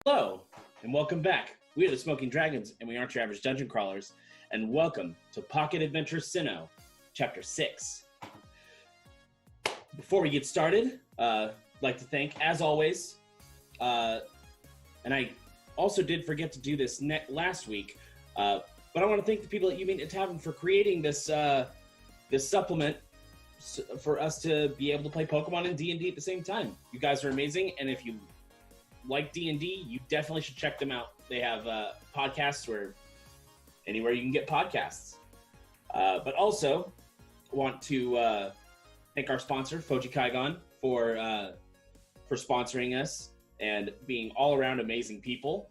Hello, and welcome back. We are the Smoking Dragons, and we aren't your average dungeon crawlers. And welcome to Pocket Adventure Sinnoh, Chapter 6. Before we get started, I'd like to thank, as always, and I also did forget to do this last week, but I want to thank the people at You Mean to Tavern for creating this this supplement for us to be able to play Pokemon and D&D at the same time. You guys are amazing, and if you like D&D, you definitely should check them out. They have podcasts anywhere you can get podcasts. But also want to thank our sponsor, Foji Kaigon, for sponsoring us and being all around amazing people.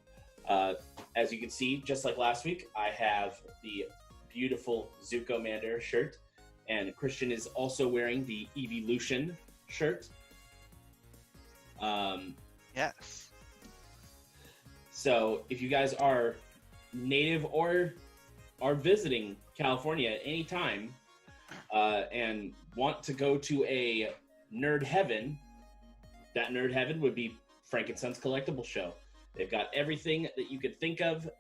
As you can see, just like last week, I have the beautiful Zuko Mander shirt, and Christian is also wearing the Evolution shirt. Yes. So if you guys are native or are visiting California at any time and want to go to a nerd heaven, that nerd heaven would be Frankenstein's Collectible Show. They've got everything that you could think of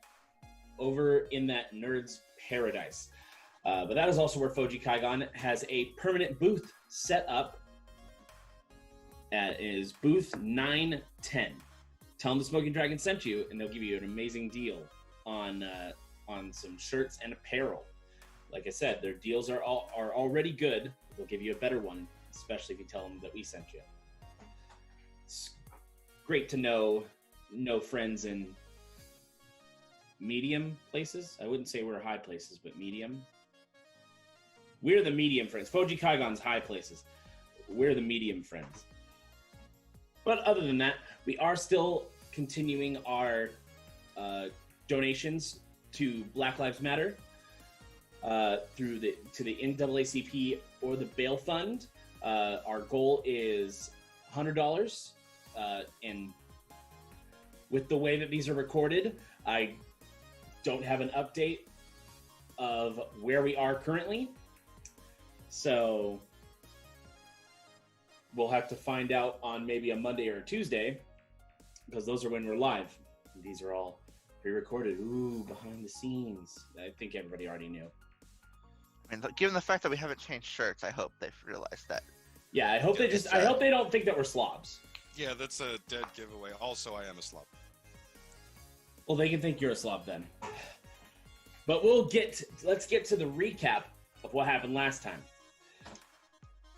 over in that nerd's paradise. But that is also where Foji Kaigon has a permanent booth set up. That is booth 910. Tell them the Smoking Dragon sent you, and they'll give you an amazing deal on some shirts and apparel. Like I said, their deals are already good. They'll give you a better one, especially if you tell them that we sent you. It's great to know friends in medium places. I wouldn't say we're high places, but medium. We're the medium friends. Foji Kaigon's high places. We're the medium friends. But other than that, we are still continuing our donations to Black Lives Matter to the NAACP or the Bail Fund. Our goal is $100, and with the way that these are recorded, I don't have an update of where we are currently. So we'll have to find out on maybe a Monday or a Tuesday, because those are when we're live. These are all pre-recorded. Ooh, behind the scenes. I think everybody already knew. I mean, given the fact that we haven't changed shirts, I hope they've realized that. Yeah, I hope I hope they don't think that we're slobs. Yeah, that's a dead giveaway. Also, I am a slob. Well, they can think you're a slob then. But let's get to the recap of what happened last time.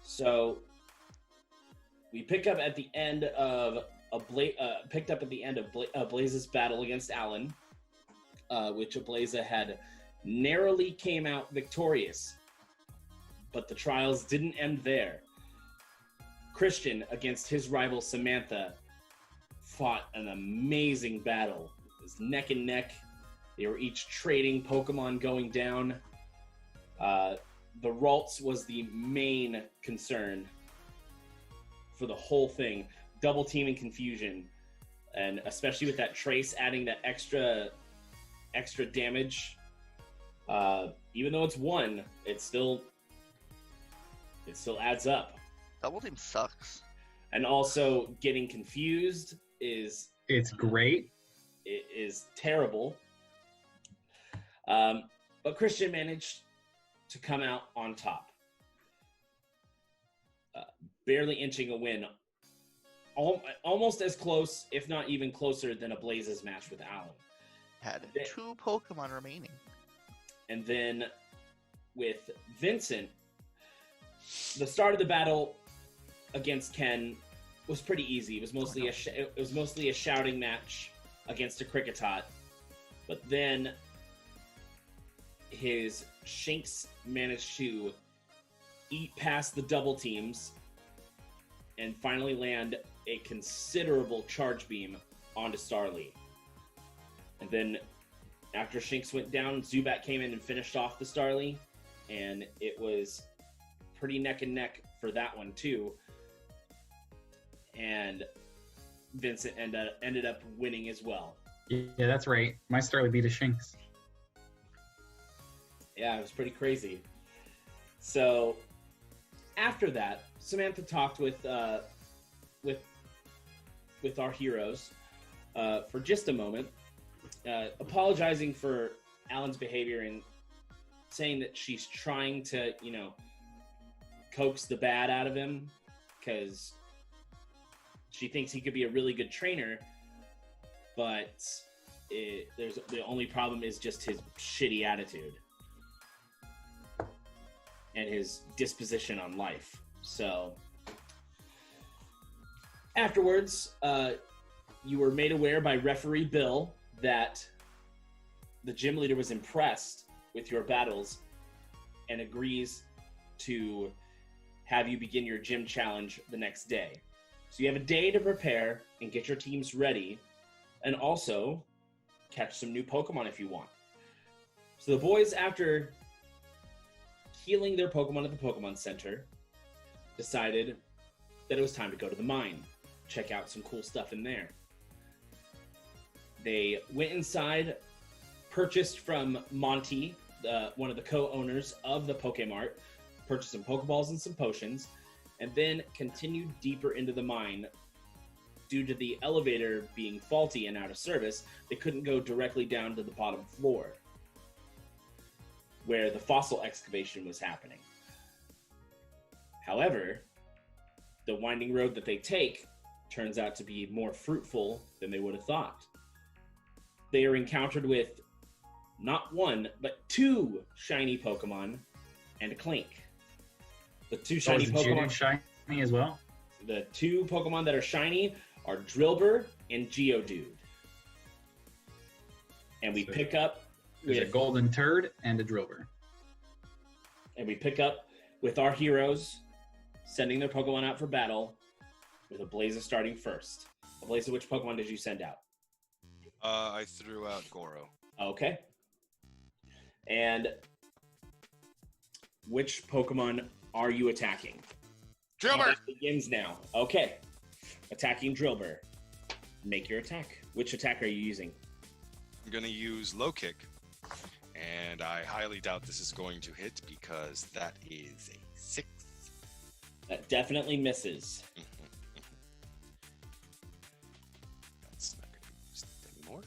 So we pick up at the end of Ablaza's battle against Alan, which Ablaza had narrowly came out victorious, but the trials didn't end there. Christian against his rival Samantha fought an amazing battle. It was neck and neck. They were each trading Pokemon going down. The Ralts was the main concern for the whole thing. Double team and confusion, and especially with that Trace adding that extra damage. Even though it's one, it still adds up. Double team sucks. And also getting confused it's great. It is terrible. But Christian managed to come out on top, barely inching a win. Almost as close, if not even closer, than Ablaza's match with Alan. Had 2 Pokemon remaining. And then with Vincent, the start of the battle against Ken was pretty easy. It was mostly a shouting match against a Kricketot. But then his Shinx managed to eat past the double teams and finally land a considerable charge beam onto Starly. And then after Shinx went down, Zubat came in and finished off the Starly, and it was pretty neck and neck for that one too. And Vincent ended up winning as well. Yeah, that's right. My Starly beat a Shinx. Yeah, it was pretty crazy. So after that, Samantha talked with our heroes for just a moment, apologizing for Alan's behavior and saying that she's trying to, coax the bad out of him because she thinks he could be a really good trainer, but the only problem is just his shitty attitude and his disposition on life. So afterwards, you were made aware by referee Bill that the gym leader was impressed with your battles and agrees to have you begin your gym challenge the next day. So you have a day to prepare and get your teams ready, and also catch some new Pokemon if you want. So the boys, after healing their Pokemon at the Pokemon Center, decided that it was time to go to the mine, check out some cool stuff in there. They went inside, purchased from Monty, one of the co-owners of the Pokemart, purchased some Pokeballs and some potions, and then continued deeper into the mine. Due to the elevator being faulty and out of service, they couldn't go directly down to the bottom floor, where the fossil excavation was happening. However, the winding road that they take turns out to be more fruitful than they would have thought. They are encountered with not one, but 2 shiny Pokemon and a Clink. The 2 shiny Pokemon shiny as well. The 2 Pokemon that are shiny are Drillbur and Geodude. And we pick up with a golden turd and a Drillbur. And we pick up with our heroes sending their Pokemon out for battle, with Ablaza starting first. Ablaza, which Pokemon did you send out? I threw out Goro. Okay. And which Pokemon are you attacking? Drillbur! It begins now. Okay. Attacking Drillbur. Make your attack. Which attack are you using? I'm going to use Low Kick, and I highly doubt this is going to hit because that is a 6. That definitely misses. That's not going to be used anymore.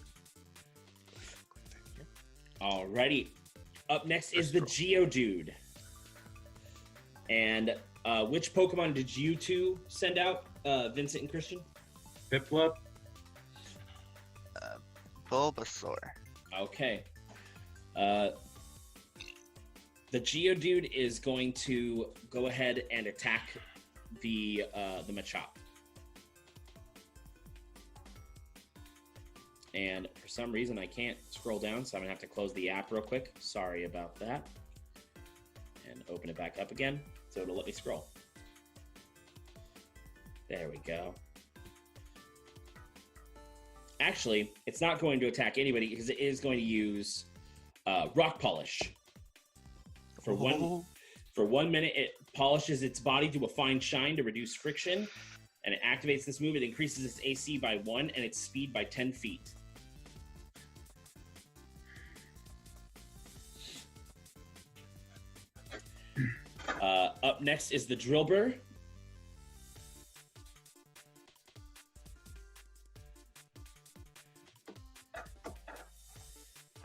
Alrighty. Up next is the Geodude. And which Pokemon did you 2 send out, Vincent and Christian? Piplup. Bulbasaur. Okay. The Geodude is going to go ahead and attack the Machop. And for some reason I can't scroll down, so I'm gonna have to close the app real quick. Sorry about that. And open it back up again, so it'll let me scroll. There we go. Actually, it's not going to attack anybody because it is going to use Rock Polish. For 1 minute, it polishes its body to a fine shine to reduce friction, and it activates this move. It increases its AC by 1 and its speed by 10 feet. Up next is the Drillbur.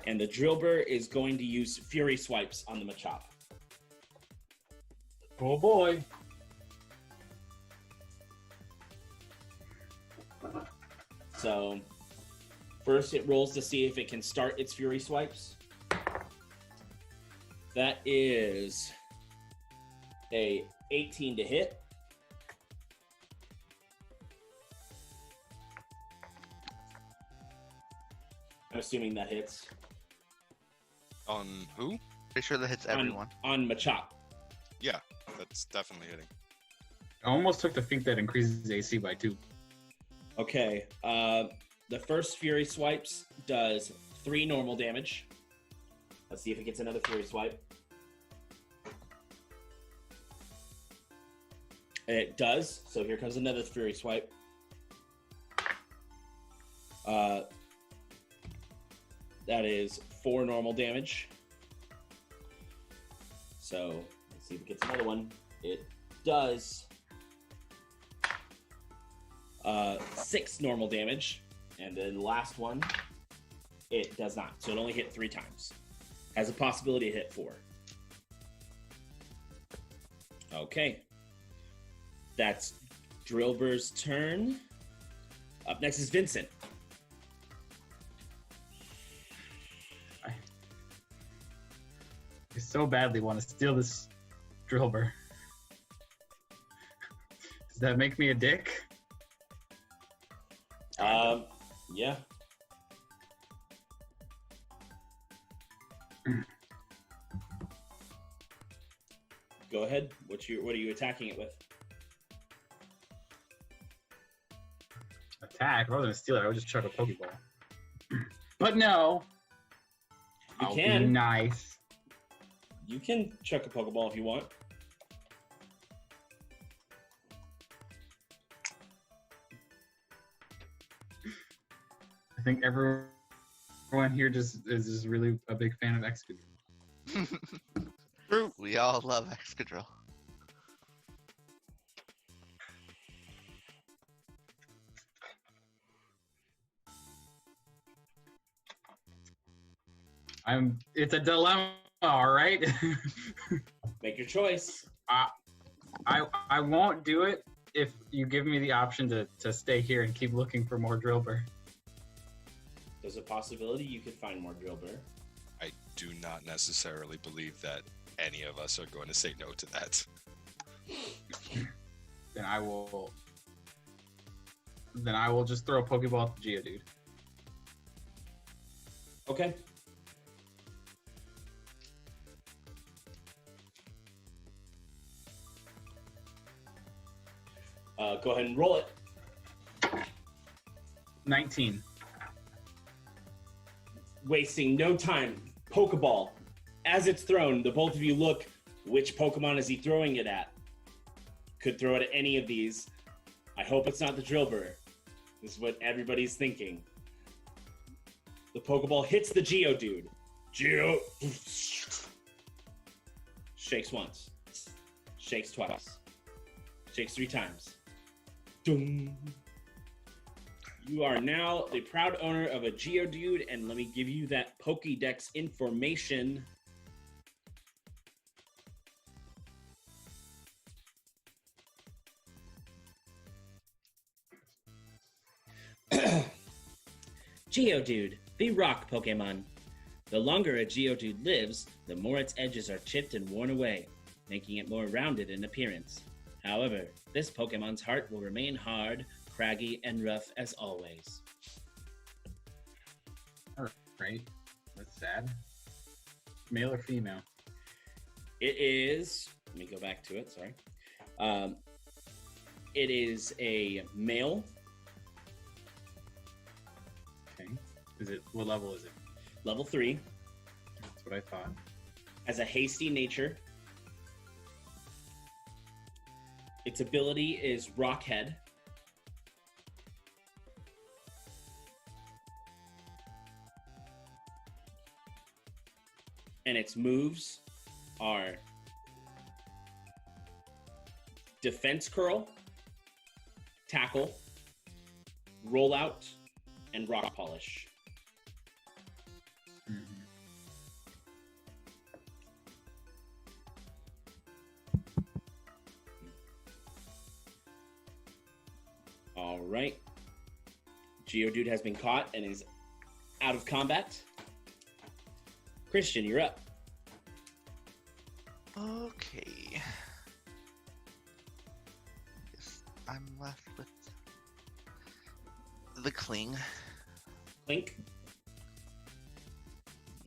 And the Drillbur is going to use Fury Swipes on the Machop. Oh boy. So, first it rolls to see if it can start its Fury Swipes. That is a 18 to hit. I'm assuming that hits. On who? Pretty sure that hits everyone. On Machop. Yeah, that's definitely hitting. I almost took the feat that increases AC by 2. Okay. The first Fury Swipes does 3 normal damage. Let's see if it gets another Fury Swipe. It does. So here comes another Fury Swipe. That is 4 normal damage. So let's see if it gets another one. It does 6 normal damage. And then the last one, it does not. So it only hit 3 times. Has a possibility to hit 4. Okay. That's Drillbur's turn. Up next is Vincent. I so badly want to steal this Drillbur. Does that make me a dick? Yeah. Go ahead. What are you attacking it with? Attack? If I was gonna steal it, I would just chuck a Pokeball. But no. You I'll can. be nice. You can chuck a Pokeball if you want. I think everyone here is just really a big fan of Excadrill. True. We all love Excadrill. It's a dilemma, all right? Make your choice. I won't do it if you give me the option to stay here and keep looking for more Drillbur. There's a possibility you could find more Drillbur. I do not necessarily believe that any of us are going to say no to that. Then I will just throw a Pokeball at the Geodude. Okay. Go ahead and roll it. 19. Wasting no time. Pokeball. As it's thrown, the both of you look, which Pokemon is he throwing it at? Could throw it at any of these. I hope it's not the Drillbur. This is what everybody's thinking. The Pokeball hits the Geodude. Geo shakes once. Shakes twice. Shakes 3 times. Doom. You are now the proud owner of a Geodude, and let me give you that Pokédex information. Geodude, the rock Pokemon. The longer a Geodude lives, the more its edges are chipped and worn away, making it more rounded in appearance. However, this Pokemon's heart will remain hard, craggy, and rough as always. Right? That's sad. Male or female? It is, let me go back to it, sorry. It is a male. Okay. What level is it? Level 3. That's what I thought. Has a hasty nature. Its ability is Rockhead. And its moves are Defense Curl, Tackle, Rollout, and Rock Polish. Mm-hmm. All right. Geodude has been caught and is out of combat. Christian, you're up. Okay. Guess I'm left with the Cling. Link.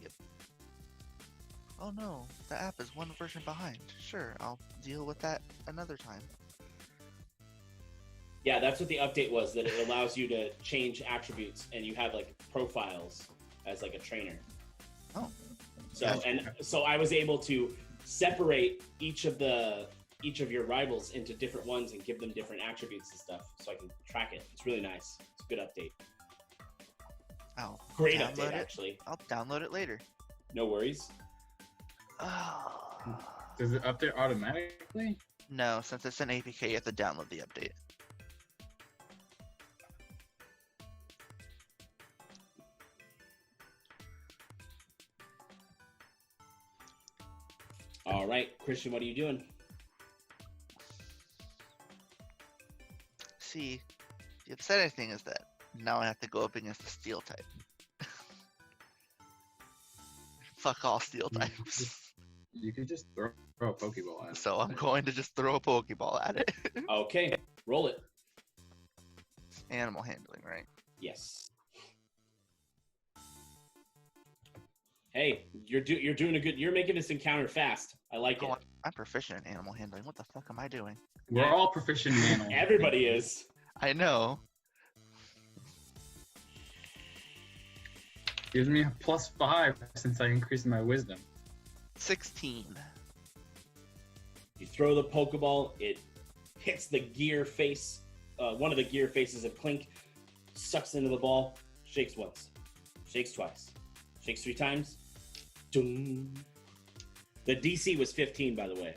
Yep. Oh no, the app is one version behind. Sure, I'll deal with that another time. Yeah, that's what the update was, that it allows you to change attributes and you have like profiles as like a trainer. Oh. So I was able to separate each of your rivals into different ones and give them different attributes and stuff so I can track it. It's really nice. It's a good update. I'll Great download update, it. actually. I'll download it later. No worries. Does it update automatically? No, since it's an APK, you have to download the update. All right, Christian, what are you doing? See, the upsetting thing is that now I have to go up against the steel type. Fuck all steel types. You could just throw a Pokeball at it. So I'm going to just throw a Pokeball at it. Okay, roll it. Animal handling, right? Yes. Hey, you're doing a good. You're making this encounter fast. I like it. Oh, I'm proficient in animal handling. What the fuck am I doing? We're all proficient in animals. Everybody is. I know. Gives me a +5 since I increased my wisdom. 16. You throw the Pokeball. It hits the gear face. One of the gear faces of Clink. Sucks into the ball. Shakes once. Shakes twice. Shakes 3 times. Dun. The DC was 15, by the way.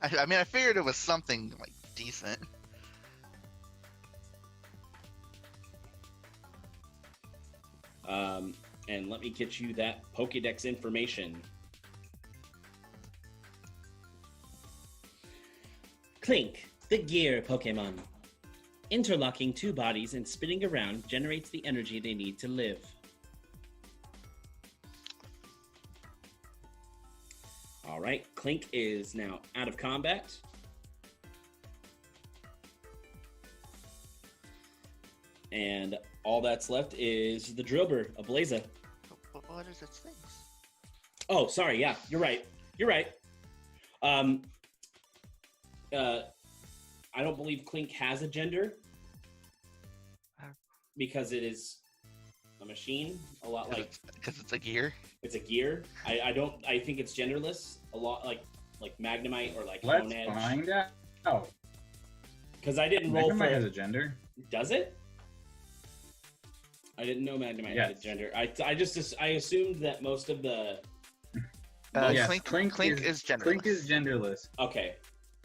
I mean, I figured it was something like decent. And let me get you that Pokédex information. Clink, the gear Pokemon. Interlocking 2 bodies and spinning around generates the energy they need to live. All right, Clink is now out of combat. And all that's left is the Drillbur, Ablaza. What is its things? Oh, sorry. Yeah, you're right. I don't believe Clink has a gender because it is a machine. A lot like because it's a gear. It's a gear. I think it's genderless. A lot like Magnemite or like Let's Honedge. find out. Because I didn't roll for. Magnemite has a gender. Does it? I didn't know Magnemite had a Yes. gender. I assumed that most of the. Yes, Clink is genderless. Clink is genderless, Okay,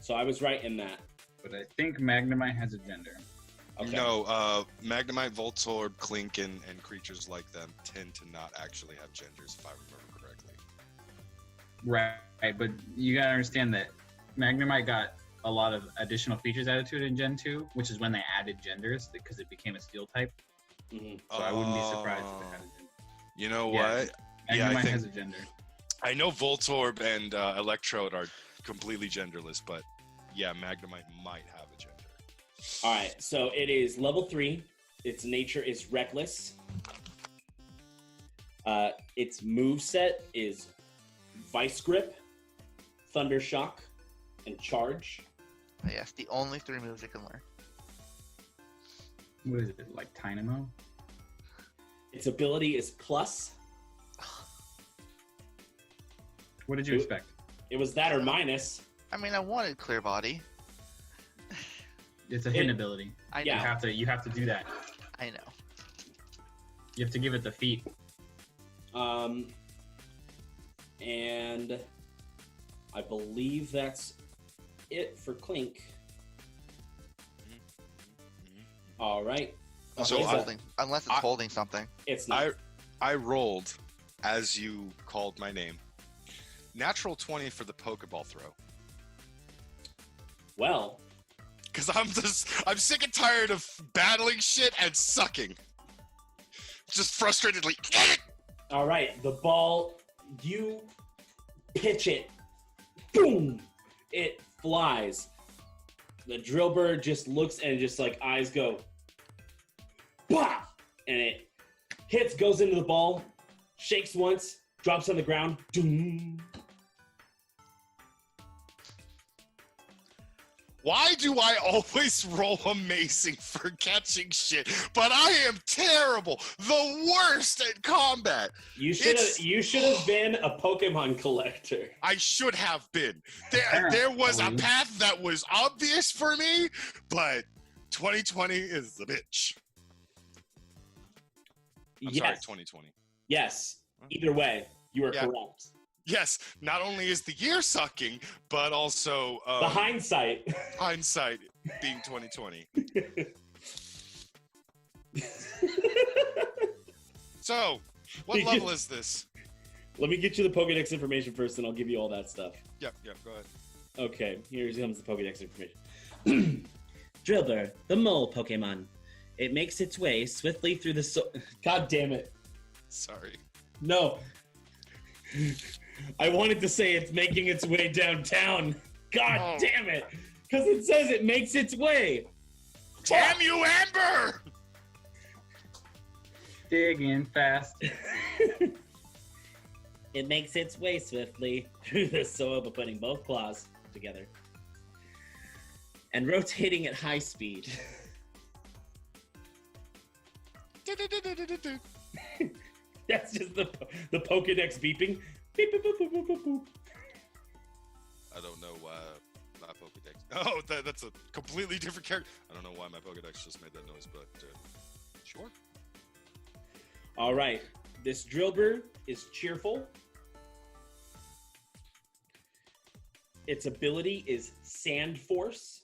so I was right in that. but I think Magnemite has a gender. Okay. No, Magnemite, Voltorb, Clink, and creatures like them tend to not actually have genders, if I remember correctly. Right, but you gotta understand that Magnemite got a lot of additional features added to it in Gen 2, which is when they added genders because it became a steel type. Mhm. So I wouldn't be surprised if it had a gender. You know Yeah. what? Magnemite Yeah, I has think- a gender. I know Voltorb and Electrode are completely genderless, but yeah, Magnemite might have a gender. All right, so it is level 3. Its nature is reckless. Its moveset is Vice Grip, Thunder Shock, and Charge. Yes, the only 3 moves it can learn. What is it, like Tynamo? Its ability is Plus. What did you expect? It was that or minus. I mean, I wanted Clear Body. It's a hidden ability. I Yeah. know. You have to do that. I know. You have to give it the feat. And I believe that's it for Clink. All right. Unless So it's holding something. It's not. I rolled as you called my name. Natural 20 for the Pokeball throw. Well, Because I'm sick and tired of battling shit and sucking. Just frustratedly. all right. The ball, you pitch it. Boom! It flies. The Drillbur just looks and just like eyes go. Bah! And it hits, goes into the ball, shakes once, drops on the ground. Doom. Why do I always roll amazing for catching shit, but I am terrible, the worst at combat? You should have been a Pokemon collector. I should have been. There was a path that was obvious for me, but 2020 is the bitch. I'm sorry, 2020. Yes. Either way, you are Yeah. correct. Yes, not only is the year sucking, but also The hindsight. hindsight being 2020. So, what level is this? Let me get you the Pokédex information first, and I'll give you all that stuff. Yep, go ahead. Okay, here comes the Pokédex information. Drillbur, the mole Pokemon. It makes its way swiftly through the God damn it. Sorry. No. I wanted to say it's making its way downtown. God damn it. Because it says it makes its way. Damn you, Amber! Digging fast. It makes its way swiftly through the soil by putting both claws together and rotating at high speed. That's just the Pokédex beeping. Beep, boop, boop, boop, boop, boop, boop. I don't know why my Pokédex... Oh, that's a completely different character. I don't know why my Pokédex just made that noise, but sure. All right. This Drillbur is cheerful. Its ability is Sand Force.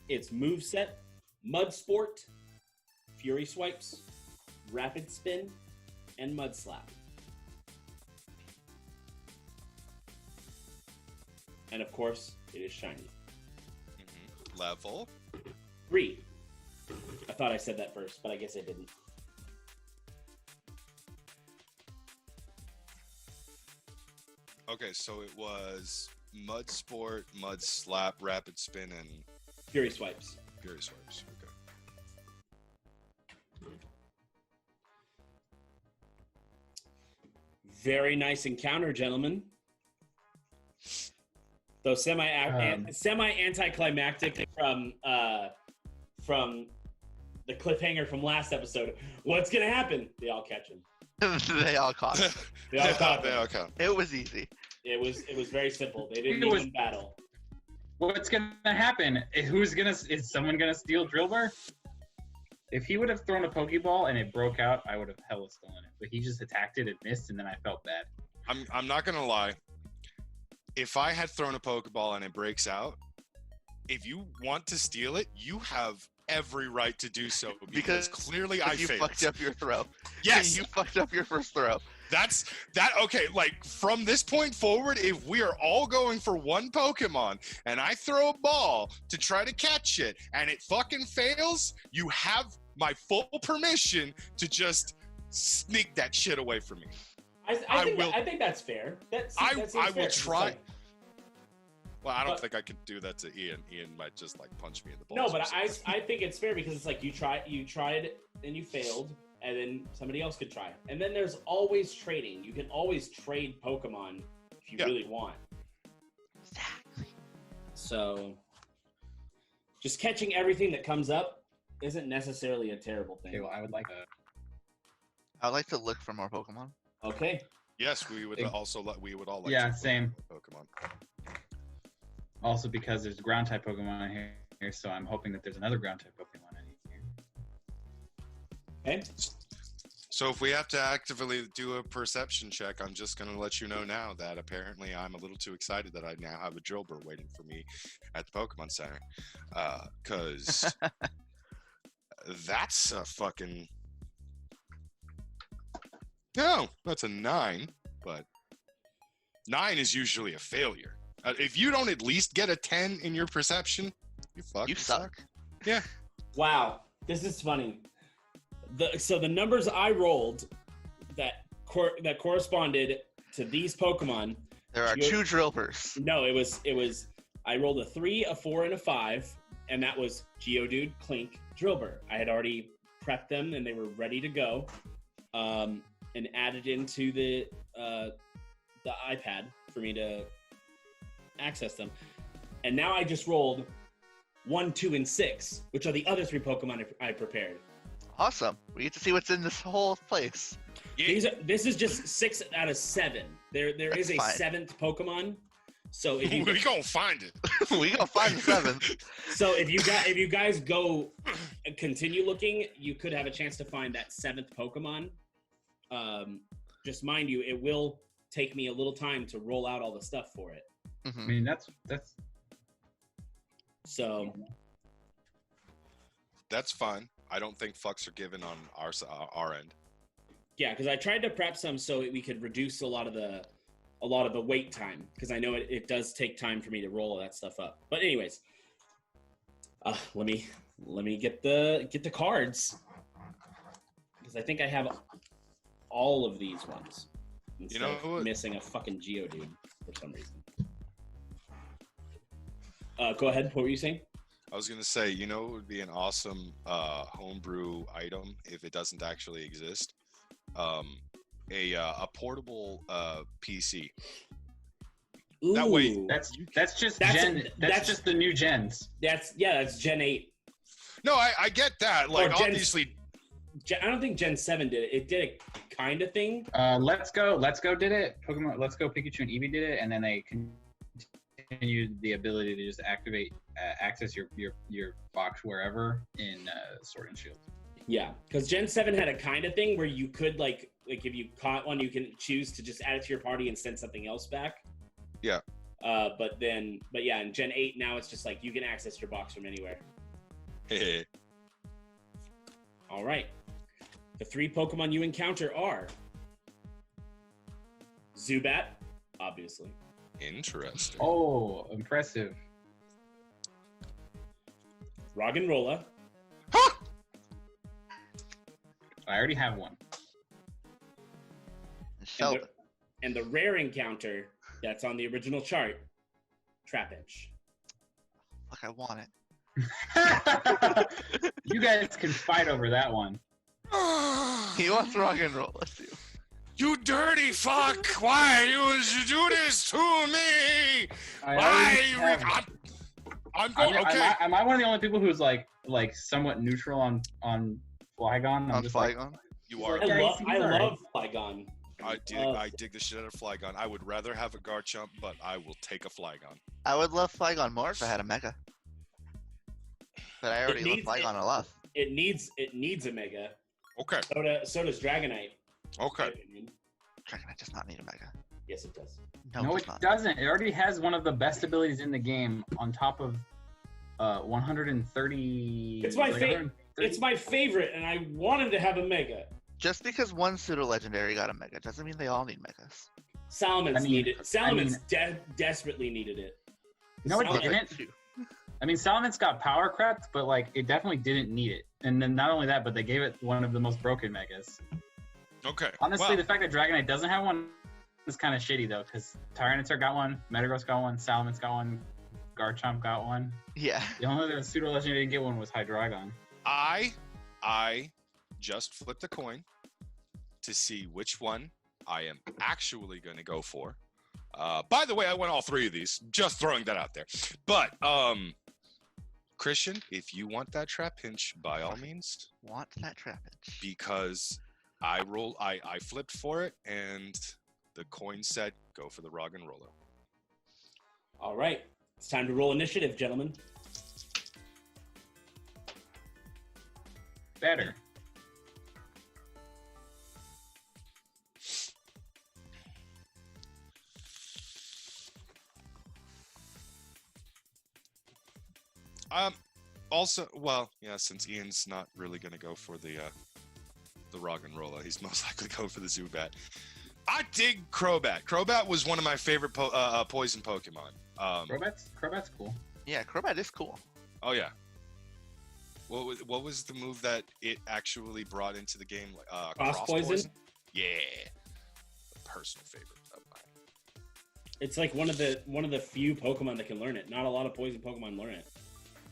Its moveset, Mud Sport, Fury Swipes, Rapid Spin, and Mud Slap. And of course, it is shiny. Level? 3. I thought I said that first, but I guess I didn't. Okay, so it was Mud Sport, Mud Slap, Rapid Spin, and Fury Swipes. Fury Swipes. Okay. Very nice encounter, gentlemen. Though semi anticlimactic from the cliffhanger from last episode. What's gonna happen? They all catch him. They all caught him. They all caught him. Okay. It was easy. It was very simple. They didn't even battle. What's gonna happen? Is someone gonna steal Drillbur? If he would have thrown a Pokeball and it broke out, I would have hella stolen it. But he just attacked it and missed, and then I felt bad. I'm not gonna lie. If I had thrown a Pokeball and it breaks out, if you want to steal it, you have every right to do so because clearly I you failed. fucked up your throw. Yes, You fucked up your first throw. Okay, like from this point forward, if we are all going for one Pokemon and I throw a ball to try to catch it and it fucking fails, you have my full permission to just sneak that shit away from me. I think that's fair. I will fair. try. Well, I don't think I could do that to Ian. Ian might just like punch me in the balls. No, but I think it's fair because it's like you tried and you failed, and then somebody else could try. And then there's always trading. You can always trade Pokemon if you really want. Exactly. So just catching everything that comes up isn't necessarily a terrible thing. Okay, well, I would like to. I would like to look for more Pokemon. Okay. Yes, we would also we would all like. Yeah, to same. Pokemon. Also, because there's ground type Pokemon here, so I'm hoping that there's another ground type Pokemon in here. Okay. So if we have to actively do a perception check, I'm just going to let you know now that apparently I'm a little too excited that I now have a Drillbur waiting for me at the Pokemon Center. Because that's a fucking... No, that's a 9, but 9 is usually a failure. If you don't at least get a 10 in your perception, you suck. Yeah. Wow, this is funny. So the numbers I rolled that corresponded to these Pokemon. There are 2 Drillburs. No, it was. I rolled a 3, a 4, and a 5, and that was Geodude, Clink, Drillbur. I had already prepped them and they were ready to go, and added into the iPad for me to access them. And now I just rolled 1, 2, and 6, which are the other 3 Pokemon I prepared. Awesome. We get to see what's in this whole place. This is just 6 out of 7. There is a fine. 7th Pokemon. So if you we gonna find it. We gonna find the 7th. So if you guys go and continue looking, you could have a chance to find that 7th Pokemon. Just mind you, it will take me a little time to roll out all the stuff for it. Mm-hmm. I mean, that's So That's fine. I don't think fucks are given on our end. Yeah, because I tried to prep some so we could reduce a lot of the wait time, because I know it does take time for me to roll that stuff up. But anyways, let me get the cards, because I think I have all of these ones. Instead You know of what? missing a fucking Geodude for some reason. Go ahead. What were you saying? I was gonna say, you know, it would be an awesome homebrew item if it doesn't actually exist. A portable PC. That way- Ooh, That's just that's just the new gens. that's Gen 8. No, I get that. Like, Gen- obviously, I don't think Gen 7 did it. It did a kind of thing. Let's Go did it. Pokemon Let's Go Pikachu and Eevee did it, and then they continued the ability to just access your box wherever in Sword and Shield. Yeah, because Gen 7 had a kind of thing where you could like if you caught one, you can choose to just add it to your party and send something else back. Yeah. But yeah, in Gen 8 now it's just like you can access your box from anywhere. All right. The 3 Pokemon you encounter are Zubat, obviously. interesting. Oh, impressive. Roggenrola, Huh! I already have one. Sheldon. and the rare encounter that's on the original chart, Trapinch. Look, I want it. You guys can fight over that one. He wants rock and roll. Let's do. You dirty fuck! Why you do this to me? I Why? already have- I'm going. Okay. Am I one of the only people who's like somewhat neutral on Flygon? I'm On just like, Flygon. You are. I Okay, love he's alright. Flygon. I dig the shit out of Flygon. I would rather have a Garchomp, but I will take a Flygon. I would love Flygon more if I had a Mega. But I already love needs- Flygon a lot. It needs a Mega. Okay. So does Dragonite. Okay. in my opinion. Dragonite does not need a Mega. Yes, it does. no, does it not. doesn't. It already has one of the best abilities in the game on top of 130. It's my like favorite. 130 It's my favorite, and I wanted to have a Mega. Just because one pseudo legendary got a Mega doesn't mean they all need Megas. Salamence I mean- needed. Salamence desperately needed it. No, it Salamence- didn't. I mean, Salamence got power crept, but like it definitely didn't need it. And then not only that, but they gave it one of the most broken Megas. Okay. Honestly, Well, the fact that Dragonite doesn't have one is kind of shitty though, because Tyranitar got one, Metagross got one, Salamence got one, Garchomp got one. Yeah. The only other pseudo legendary didn't get one was Hydreigon. I just flipped a coin to see which one I am actually going to go for. By the way, I won all 3 of these. Just throwing that out there. But Christian, if you want that Trapinch, by all means, Want that Trapinch. because I flipped for it, and the coin said go for the Roggenrola. All right, it's time to roll initiative, gentlemen. Better. Also, well, yeah, since Ian's not really gonna go for the Roggenrola, he's most likely going for the Zubat. I dig Crobat. Crobat was one of my favorite poison Pokemon. Crobat's cool. Yeah, Crobat is cool. Oh yeah. What was the move that it actually brought into the game? Cross poison? Yeah, a personal favorite of mine. It's like one of the few Pokemon that can learn it. Not a lot of poison Pokemon learn it.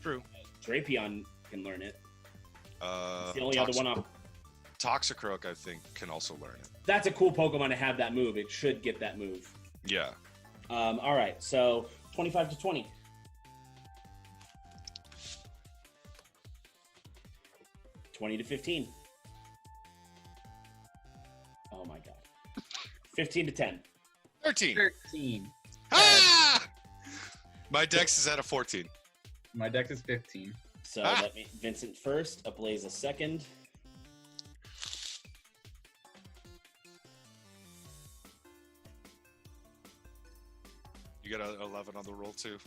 True. Drapion can learn it. It's the only Tox- other one up. Toxicroak, I think, can also learn it. That's a cool Pokemon to have that move. It should get that move. Yeah. All right, so 25 to 20. 20 to 15. Oh my god. 15 to 10. 13. 13. Ah! My dex is at a 14. My dex is 15. So Ah! let me Vincent first, Ablaza second. You got an 11 on the roll too.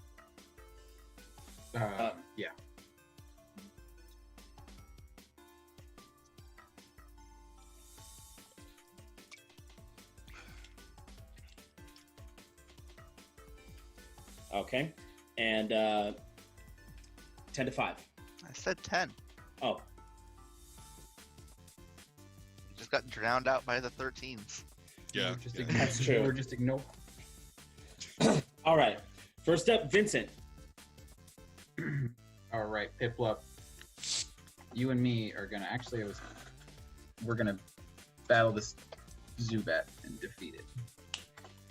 Yeah. Okay. And 10 to 5. I said 10. Oh, Just got drowned out by the 13s. Yeah, Just yeah. ignore, That's true. Or just ignore. all right. First up, Vincent. All right, Piplup. You and me are gonna we're gonna battle this Zubat and defeat it.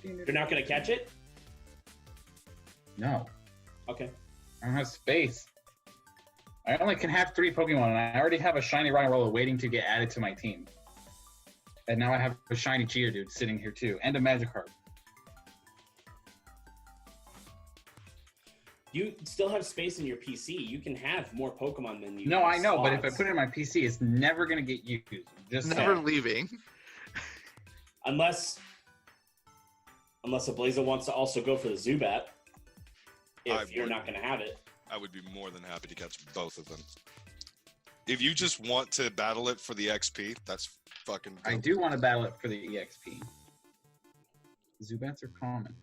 You're not going to catch it? No, Okay. I don't have space. I only can have 3 Pokemon, and I already have a shiny Roggenrola waiting to get added to my team. And now I have a shiny Geodude sitting here too, and a Magikarp. You still have space in your PC. You can have more Pokemon than you. No, have I know, but if I slots. put it in my PC, it's never gonna get used. Just Never saying. leaving. Unless Ablaza wants to also go for the Zubat. If you're not going to have it. I would be more than happy to catch both of them. If you just want to battle it for the XP, that's fucking I dope. do want to battle it for the EXP. Zubats are common.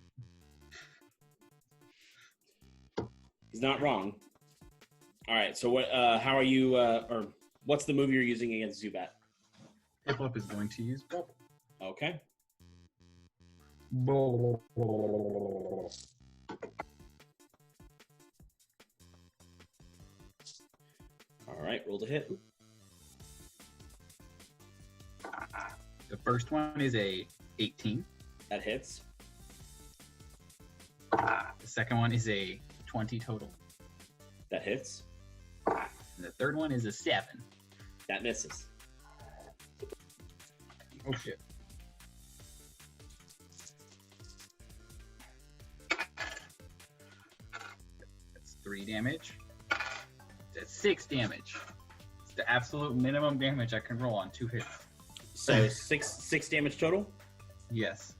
He's not wrong. All right. So what? How are you? Or what's the move you're using against Zubat? Piplup is going to use Bubble. Okay. All right. Roll to hit. The first one is a 18. That hits. The second one is a 20 total. That hits. And the third one is a 7. That misses. Oh shit. That's 3 damage. That's 6 damage. It's the absolute minimum damage I can roll on 2 hits. So six damage total. Yes.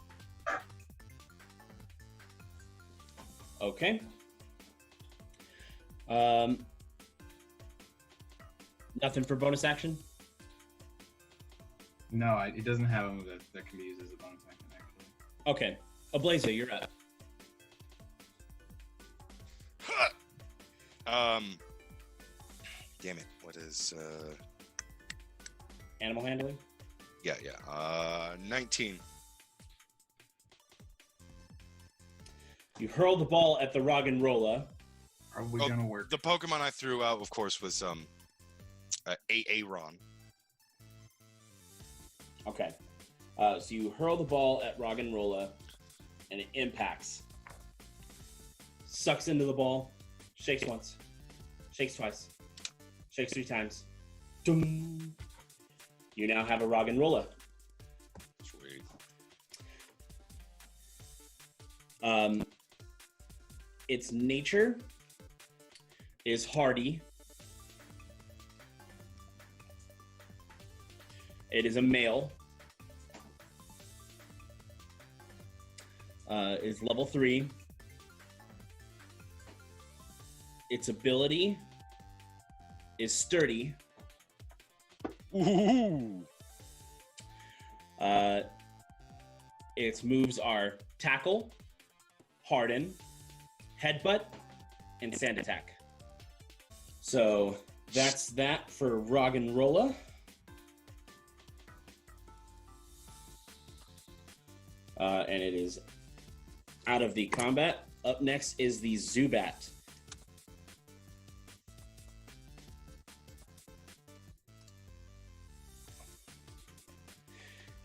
Okay. Nothing for bonus action. No, it doesn't have a move that can be used as a bonus action, actually. Okay. Ablaza, you're up. Damn it. What is Animal handling. yeah. 19. You hurl the ball at the Roggenrola. Are we Oh, gonna work? The Pokemon I threw out, of course, was Aaron. Okay. So you hurl the ball at Roggenrola, and it impacts. Sucks into the ball. Shakes once. Shakes twice. Shakes 3 times. Doom. You now have a Roggenrola. Sweet. Its nature is hardy. It is a male. Is level 3. Its ability is sturdy. Ooh. Its moves are tackle, harden, headbutt, and sand attack. So that's that for Roggenrola. And it is out of the combat. Up next is the Zubat.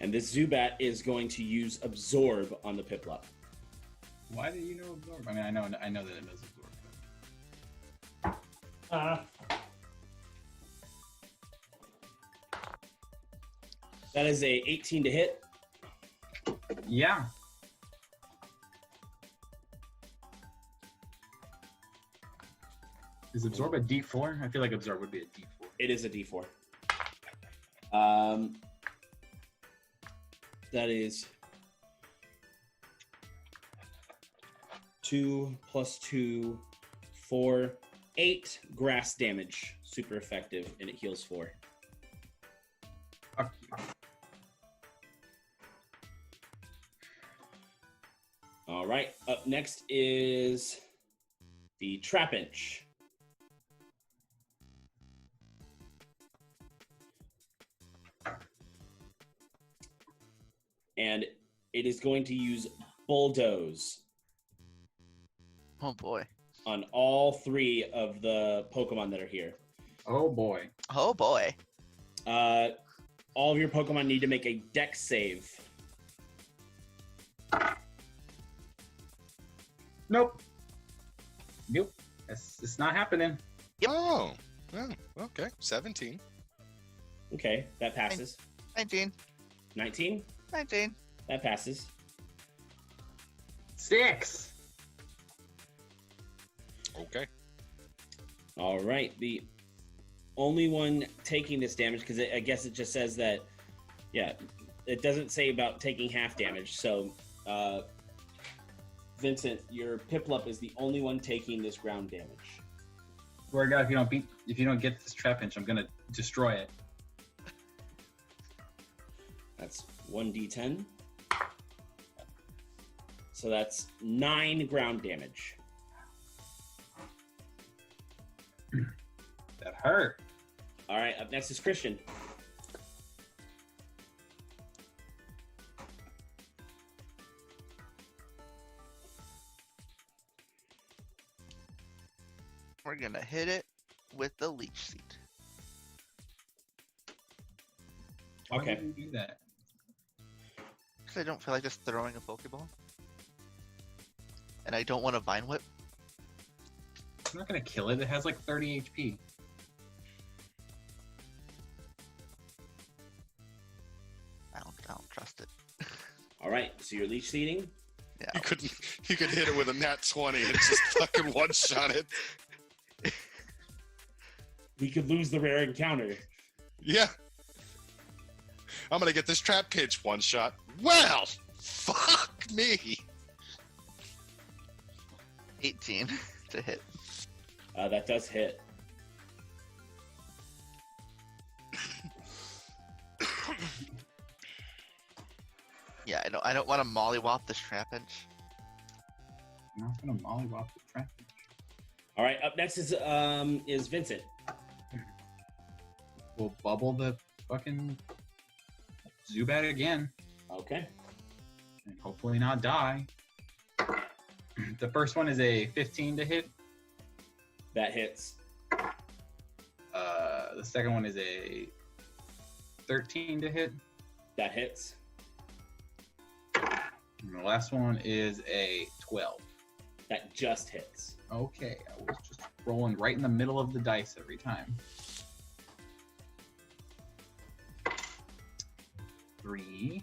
And this Zubat is going to use Absorb on the Piplup. Why do you know Absorb? I mean, I know that it does Absorb. That is a 18 to hit. Yeah. Is Absorb a D4? I feel like Absorb would be a D4. It is a D4. That is 2 plus 2, 4, 8 grass damage. Super effective, and it heals 4. Fuck you. All right. Up next is the Trapinch. And it is going to use Bulldoze Oh boy. on all 3 of the Pokemon that are here. Oh boy. Oh boy. All of your Pokemon need to make a Dex save. Nope. Nope. It's not happening. Yep. Oh, okay. 17. Okay, that passes. 19. 19? 19. That passes. 6. Okay. All right, the only one taking this damage, because I guess it just says that, yeah, it doesn't say about taking half damage. So, Vincent, your Piplup is the only one taking this ground damage. Swear to God, if you don't get this Trapinch, I'm gonna destroy it. That's 1d10. So that's 9 ground damage. That hurt. All right, up next is Christian. We're gonna hit it with the Leech Seed. Why Okay. would you do that? Because I don't feel like just throwing a Pokeball. And I don't want to Vine Whip. I'm not gonna kill it. It has like 30 HP. I don't trust it. All right, so you're leech seeding. Yeah. You could hit it with a nat 20 and just fucking one-shot it. We could lose the rare encounter. Yeah. I'm gonna get this trap pitch one shot. Well, fuck me. 18 to hit. That does hit. Yeah, I don't want to mollywop this Trapinch. I'm not gonna mollywop the Trapinch. All right, up next is Vincent. We'll bubble the fucking Zubat again, Okay. and hopefully not die. The first one is a 15 to hit. That hits. The second one is a 13 to hit. That hits. And the last one is a 12. That just hits. Okay, I was just rolling right in the middle of the dice every time. 3,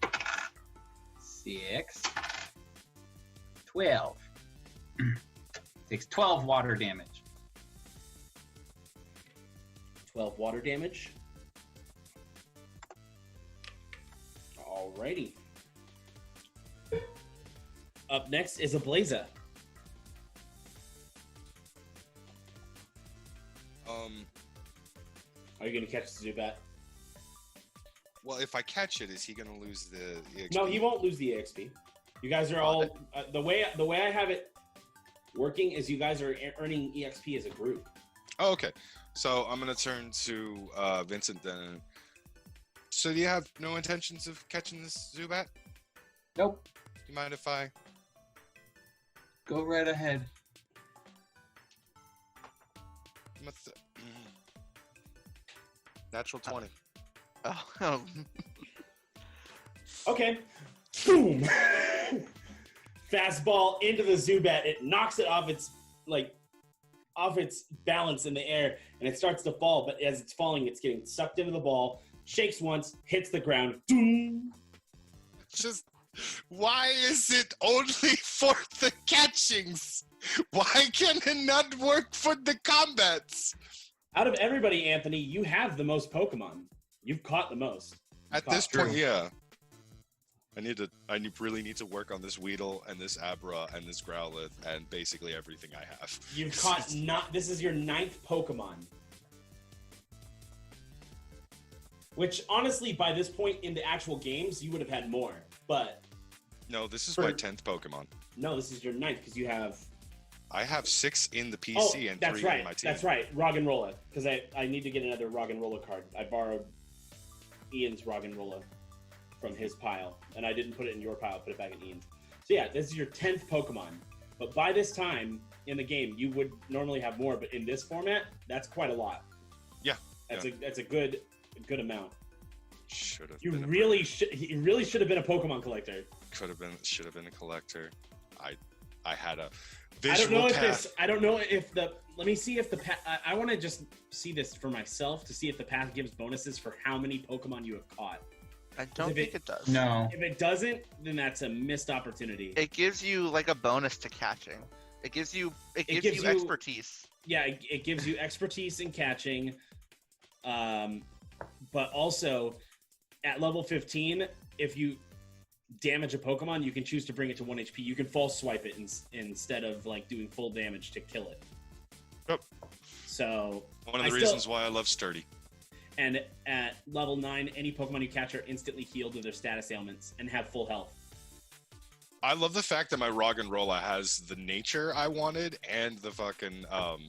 6, 12. Takes 12 water damage. 12 water damage. Alrighty. Up next is Ablaza. Are you going to catch the Zubat? Well, if I catch it, is he gonna lose the EXP? No, he won't lose the EXP. You guys are all the way I have it working is you guys are earning EXP as a group. Oh, okay. So I'm gonna turn to Vincent then. So do you have no intentions of catching this Zubat? Nope. Do you mind if I? Go right ahead. Natural 20. Oh. Okay. Boom. Fastball into the Zubat. It knocks it off its balance in the air, and it starts to fall. But as it's falling, it's getting sucked into the ball. Shakes once, hits the ground. Doom. Just why is it only for the catchings? Why can it not work for the combats? Out of everybody, Anthony, you have the most Pokemon. You've caught the most. At this point, yeah. I really need to work on this Weedle and this Abra and this Growlithe and basically everything I have. You've caught this is your 9th Pokemon. Which, honestly, by this point in the actual games, you would have had more. But... No, this is my 10th Pokemon. No, this is your 9th, because you have... I have 6 in the PC Oh, and that's 3 right. in my team. That's right. Roggenrola, because I need to get another Roggenrola card. I borrowed Ian's Roggenrola from his pile, and I didn't put it in your pile. Put it back in Ian's. So yeah, this is your 10th Pokemon. But by this time in the game, you would normally have more. But in this format, that's quite a lot. Yeah. That's a good amount. Should have. He really should have been a Pokemon collector. Should have been a collector. I had a I don't know visual if path. this. I don't know if the. Let me see if the. I want to just see this for myself to see if the path gives bonuses for how many Pokemon you have caught. I don't think it does. No. If it doesn't, then that's a missed opportunity. It gives you like a bonus to catching. It gives you expertise. Yeah, it gives you expertise in catching, but also at level 15, if you damage a Pokemon, you can choose to bring it to 1 HP. You can false swipe it instead of like doing full damage to kill it. Yep. So One of the reasons why I love Sturdy. And at level 9, any Pokemon you catch are instantly healed of their status ailments and have full health. I love the fact that my Roggenrola has the nature I wanted and the fucking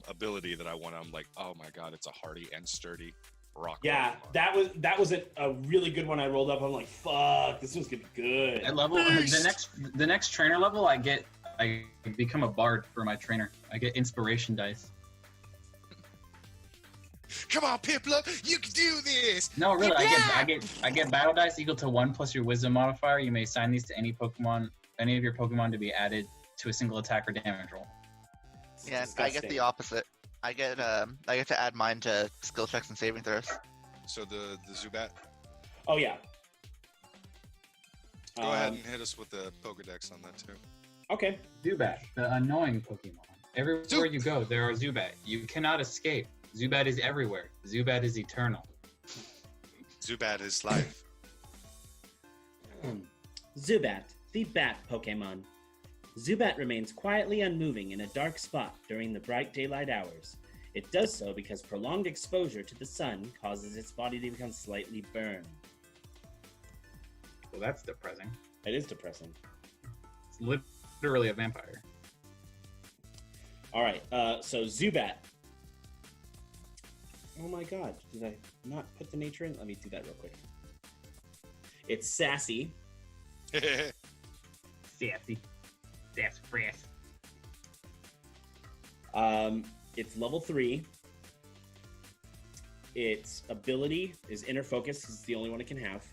ability that I want. I'm like, oh my god, it's a hardy and sturdy rock. Yeah, Pokemon. that was a really good one I rolled up. I'm like, fuck, this one's gonna be good. At level the next trainer level, I become a bard for my trainer. I get inspiration dice. Come on, Piplup, you can do this. No, really, I get battle dice equal to 1 plus your wisdom modifier. You may assign these to any of your Pokemon to be added to a single attack or damage roll. It's Yeah, I disgusting. get the opposite. I get to add mine to skill checks and saving throws. So the Zubat, Oh yeah. go ahead and hit us with the Pokedex on that too. Okay. Zubat, the annoying Pokemon. Everywhere you go, there are Zubat. You cannot escape. Zubat is everywhere. Zubat is eternal. Zubat is life. Zubat, the bat Pokemon. Zubat remains quietly unmoving in a dark spot during the bright daylight hours. It does so because prolonged exposure to the sun causes its body to become slightly burned. Well, that's depressing. It is depressing. It's literally a vampire. All right, so Zubat. Oh my god, did I not put the nature in? Let me do that real quick. It's sassy. Sassy. That's fresh. It's level 3. Its ability is Inner Focus. It's the only one it can have.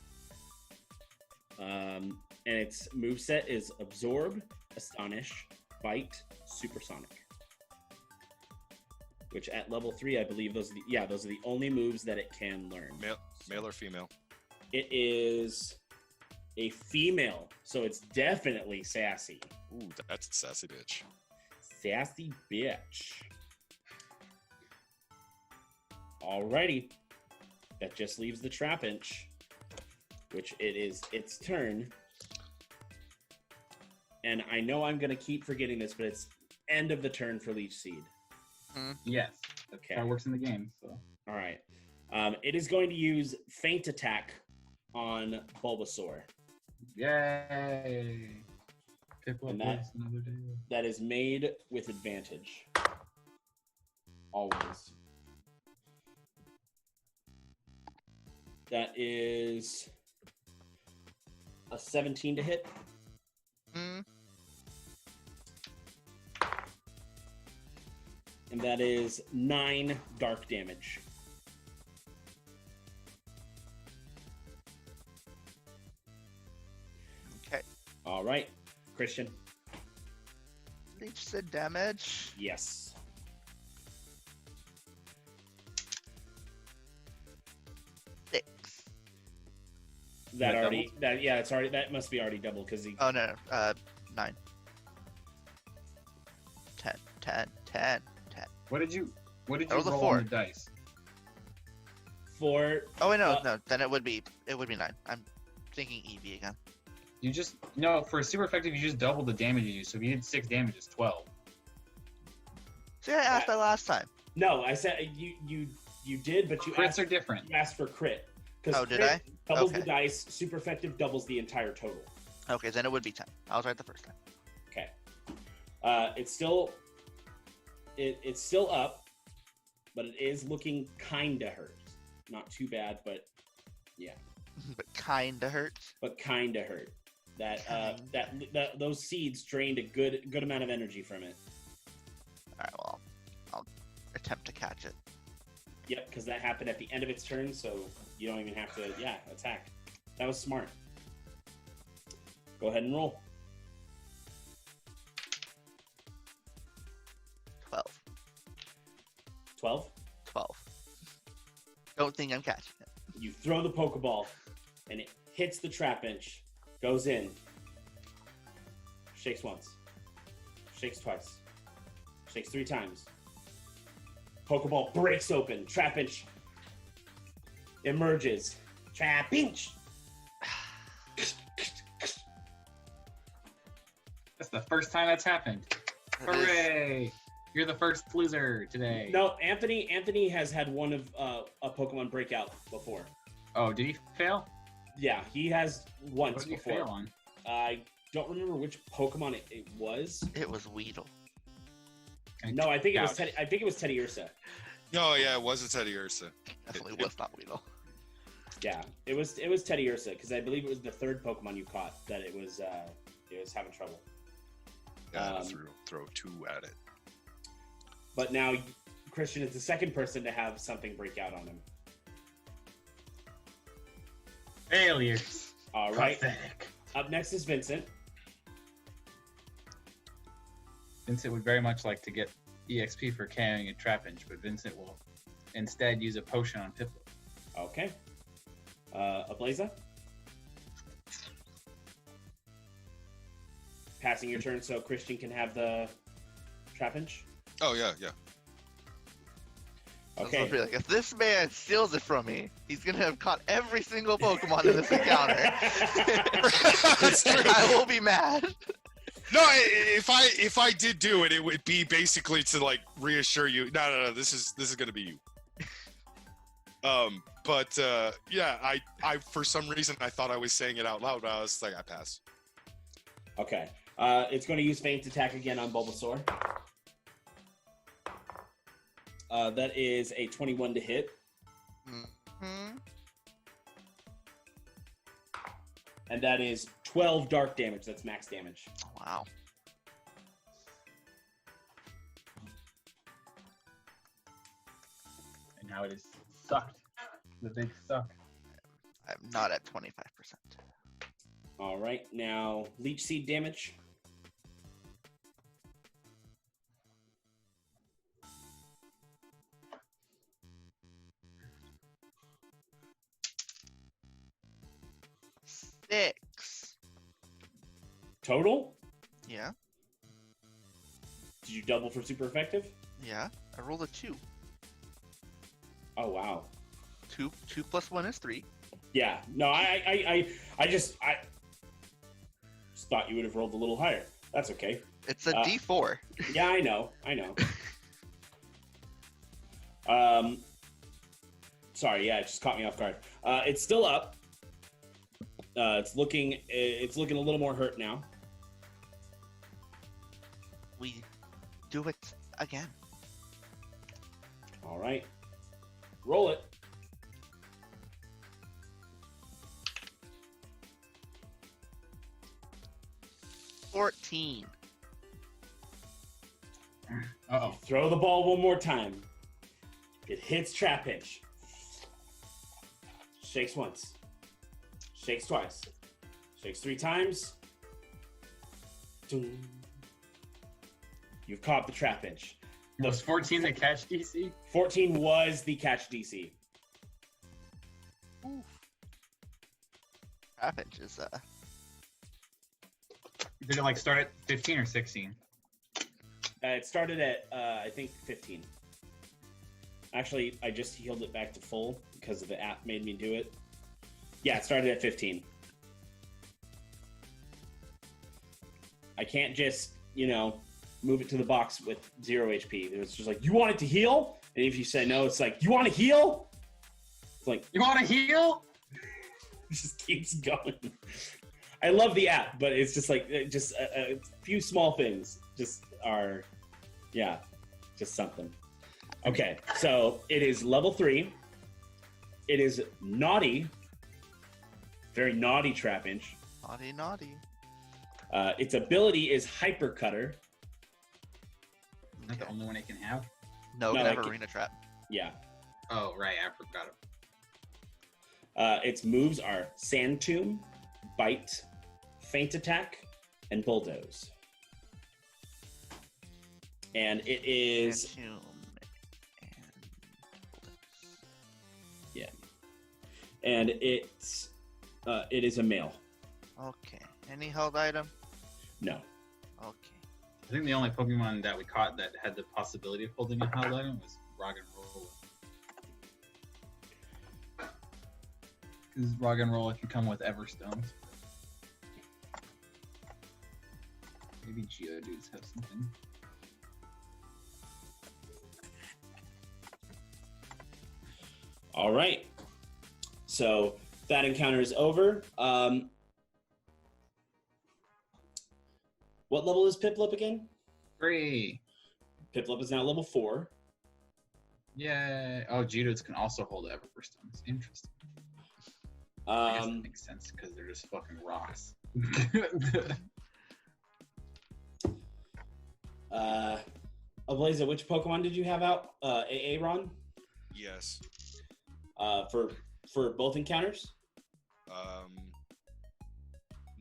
And its moveset is Absorb, Astonish, Bite, Supersonic. Which at level 3, I believe those are the only moves that it can learn. Male or female? It is a female, so it's definitely sassy. Ooh, that's a sassy bitch. Sassy bitch. Alrighty. That just leaves the Trapinch, which it is its turn. And I know I'm going to keep forgetting this, but it's end of the turn for Leech Seed. Yes. That's Okay. how it works in the game. So. All right. It is going to use Feint Attack on Bulbasaur. Yay. Piplup And lives another day. That is made with advantage. Always. That is a 17 to hit. Mm. And that is 9 dark damage. Okay. All right. Christian. Leech said damage. Yes. Six. That That already, that must be already double because he. Oh no, 9. 10. What did you That was a roll 4. on the dice? 4. Oh wait, no. Then it would be 9. I'm thinking EV again. You just for super effective, you just double the damage you do. So if you did 6 damage, it's 12. See, I asked that last time. No, I said you did, but you Crits are different. asked for crit. Oh, did I? Doubles Okay. the dice. Super effective doubles the entire total. Okay, then it would be 10. I was right the first time. Okay. It's still it's still up, but it is looking kinda hurt. Not too bad, but yeah. But kinda hurts. But kinda hurt. That those seeds drained a good amount of energy from it. Alright, well, I'll attempt to catch it. Yep, because that happened at the end of its turn, so you don't even have to, attack. That was smart. Go ahead and roll. 12. 12? 12. Don't think I'm catching it. You throw the Pokeball, and it hits the Trapinch, goes in, shakes once, shakes twice, shakes 3 times. Pokeball breaks open, Trapinch emerges. Trapinch! That's the first time that's happened. Hooray! You're the first loser today. No, Anthony has had one of a Pokemon breakout before. Oh, did he fail? Yeah, he has once What did he before. fail on? I don't remember which Pokemon it was. It was Weedle. No, I think it was Doubt. Teddy. I think it was Teddy Ursa. Oh yeah, it was a Teddy Ursa. Definitely It- was not Weedle. Yeah, it was Teddy Ursa because I believe it was the 3rd Pokemon you caught that it was having trouble. Yeah, throw 2 at it. But now Christian is the second person to have something break out on him. Failures. All right. Pathetic. Up next is Vincent. Vincent would very much like to get EXP for carrying a Trapinch, but Vincent will instead use a potion on Piplup. Okay. Ablaza. Passing your turn so Christian can have the Trapinch. Oh yeah. I was Okay. gonna be like, if this man steals it from me, he's gonna have caught every single Pokemon in this encounter. That's true. I will be mad. No, if I did do it, it would be basically to like reassure you. No, this is gonna be you. But yeah, I for some reason I thought I was saying it out loud, but I was like, I pass. Okay. It's going to use Feint Attack again on Bulbasaur. That is a 21 to hit. Mm-hmm. And that is 12 dark damage. That's max damage. Wow. And now it is sucked. The big suck. I'm not at 25%. All right. Now, Leech Seed damage. Six. Total? Yeah. Did you double for super effective? Yeah. I rolled a 2. Oh, wow. 2 plus 1 is 3. Yeah. No, I just thought you would have rolled a little higher. That's okay. It's a D4. Yeah, I know. Sorry, yeah, it just caught me off guard. It's still up. It's looking a little more hurt now. We do it again. All right. Roll it. $14. Uh-oh. Throw the ball one more time. It hits Trapinch. Shakes once. Shakes twice. Shakes 3 times. Dun. You've caught the Trapinch. Was 14 the catch DC? 14 was the catch DC. Oof. Trapinch is Did it like start at 15 or 16? It started at, I think, 15. Actually, I just healed it back to full because the app made me do it. Yeah, it started at 15. I can't just, move it to the box with 0 HP. It's just like, you want it to heal? And if you say no, it's like, you want to heal? It's like, You want to heal? it just keeps going. I love the app, but it's just like, a few small things just are, yeah. Just something. Okay, so it is level 3. It is naughty. Very naughty Trapinch. Naughty, naughty. Its ability is Hyper Cutter. Is that the only one it can have? No, No, can have like- arena trap. Yeah. Oh, right. I forgot it. Its moves are Sand Tomb, Bite, Feint Attack, and Bulldoze. And it is... Tomb and And it is a male. okay. Any held item? No. Okay. I think the only Pokemon that we caught that had the possibility of holding a held item was Roggenrola. Because Roggenrola can come with Everstones. Maybe Geodudes have something. All right. So that encounter is over. What level is Piplup again? 3. Piplup is now level 4. Yay. Oh, Geodudes can also hold Everstones. Interesting. I guess that makes sense because they're just fucking rocks. Ablaza, which Pokemon did you have out? Aaron? Yes. For both encounters?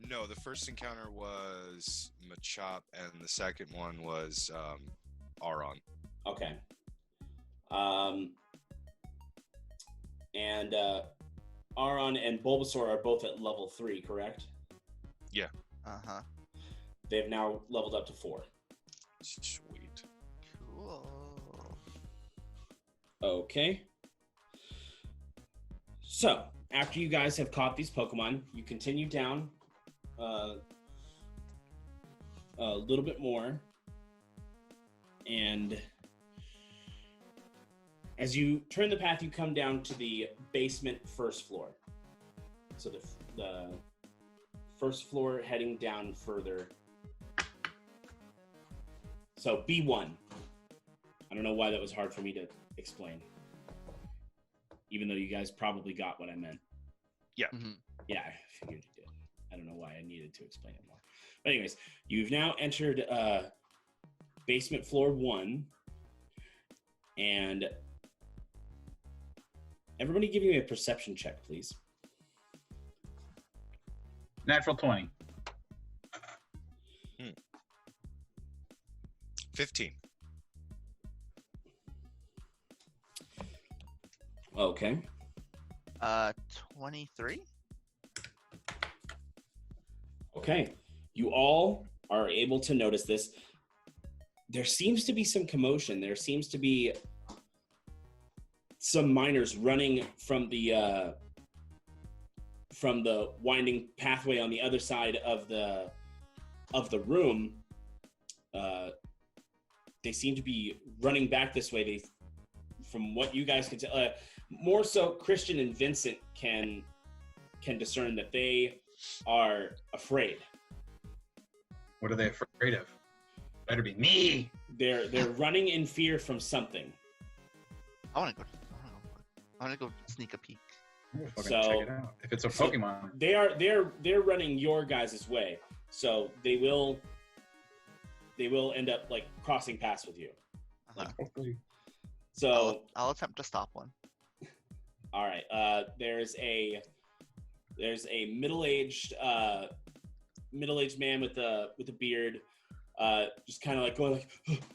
No, the first encounter was Machop, and the second one was Aron. Okay. And Aron and Bulbasaur are both at level 3, correct? Yeah. Uh-huh. They've now leveled up to 4. Sweet. Cool. Okay. So, after you guys have caught these Pokemon, you continue down a little bit more. And as you turn the path, you come down to the basement first floor. So the first floor heading down further. So B1. I don't know why that was hard for me to explain. Even though you guys probably got what I meant. Yeah. Mm-hmm. Yeah, I figured you did. I don't know why I needed to explain it more. But anyways, you've now entered basement floor 1. And everybody give me a perception check, please. Natural 20. 15. Okay. 23? Okay. You all are able to notice this. There seems to be some commotion. There seems to be some miners running from the winding pathway on the other side of the room. They seem to be running back this way. From what you guys can tell, more so Christian and Vincent can discern that they are afraid. What are they afraid of? Better be me. They're running in fear from something. I want to go sneak a peek. I'm gonna fucking So- check it out. If it's a Pokemon, They're running your guys' way, so they will end up like crossing paths with you. Uh-huh. hopefully. So I'll attempt to stop one. all right, there's a middle-aged man with a beard, just kind of like going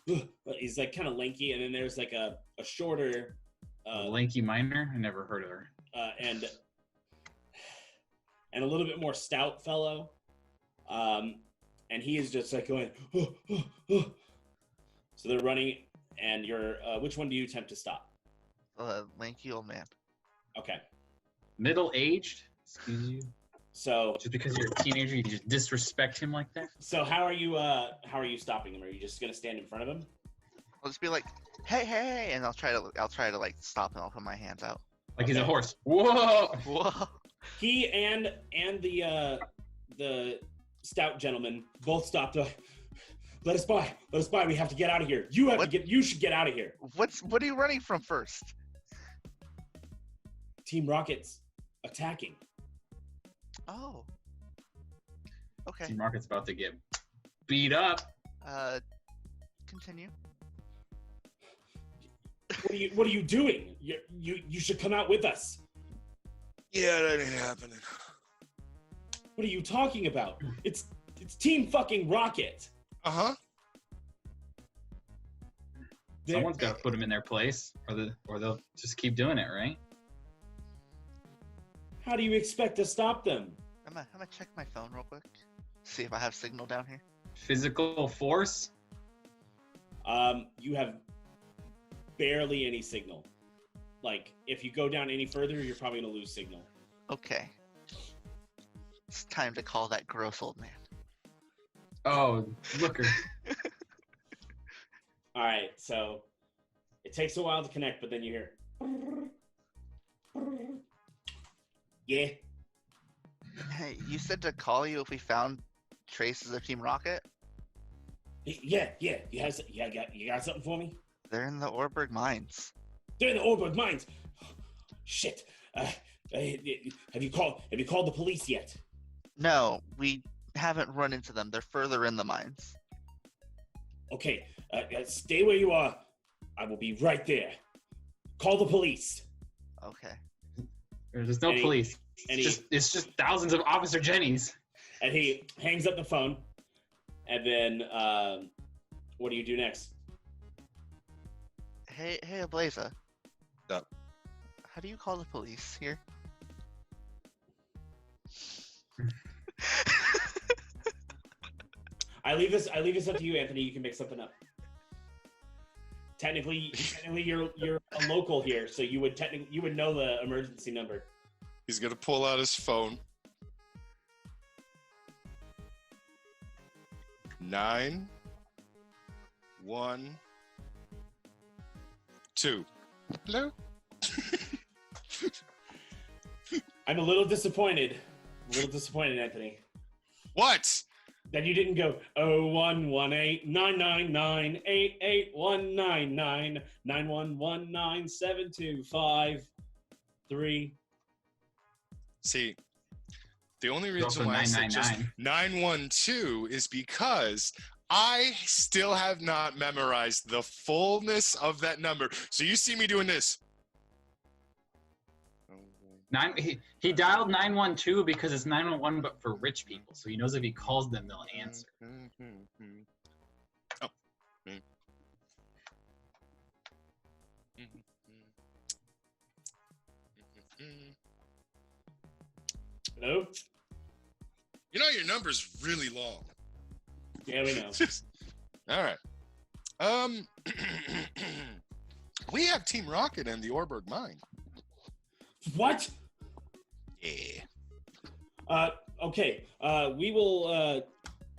like he's like kind of lanky, and then there's like a shorter Lanky Miner? I never heard of her. and a little bit more stout fellow, and he is just like going so they're running, and you're which one do you attempt to stop? Lanky old man. Okay, Middle-aged? Excuse you? so Just because you're a teenager, you just disrespect him like that? how are you stopping him? Are you just gonna stand in front of him? I'll just be like, hey, and I'll try to like stop him. I'll put my hands out. Like he's a Okay. horse. Whoa! Whoa. He and the stout gentleman both stopped. Let us by. Let us by. We have to get out of here. You have What? to get. You should get out of here. What are you running from first? Team Rocket's attacking. Oh. Okay. Team Rocket's about to get beat up. Continue. What are you doing? You should come out with us. Yeah, that ain't happening. What are you talking about? It's Team fucking Rocket. Uh-huh. Someone's got to put them in their place, or they'll just keep doing it, right? How do you expect to stop them? I'm gonna check my phone real quick. See if I have signal down here. Physical force? You have barely any signal. Like, if you go down any further, you're probably gonna lose signal. Okay. It's time to call that gross old man. Oh, looker. All right, so it takes a while to connect, but then you hear. Yeah. Hey, you said to call you if we found traces of Team Rocket? Yeah. You got something for me? They're in the Orberg mines. They're in the Orberg mines. Shit. Have you called the police yet? No, we haven't run into them. They're further in the mines. Okay. Stay where you are. I will be right there. Call the police. Okay. There's no police. It's just thousands of Officer Jennies. And he hangs up the phone. And then, what do you do next? Hey, Ablaza. Yep. How do you call the police here? I leave this up to you, Anthony. You can make something up. Technically, you're a local here, so you would know the emergency number. He's gonna pull out his phone. 912. Hello? I'm a little disappointed. Anthony. What? That you didn't go 0118-999-8819-9119-725-3. See, the only reason why I said just 912 is because I still have not memorized the fullness of that number. So you see me doing this. He dialed 912 because it's 911, but for rich people. So he knows if he calls them, they'll answer. Oh. Hello? You know your number's really long. Yeah, we know. All right. We have Team Rocket and the Orberg mine. What? Yeah. Okay. We will.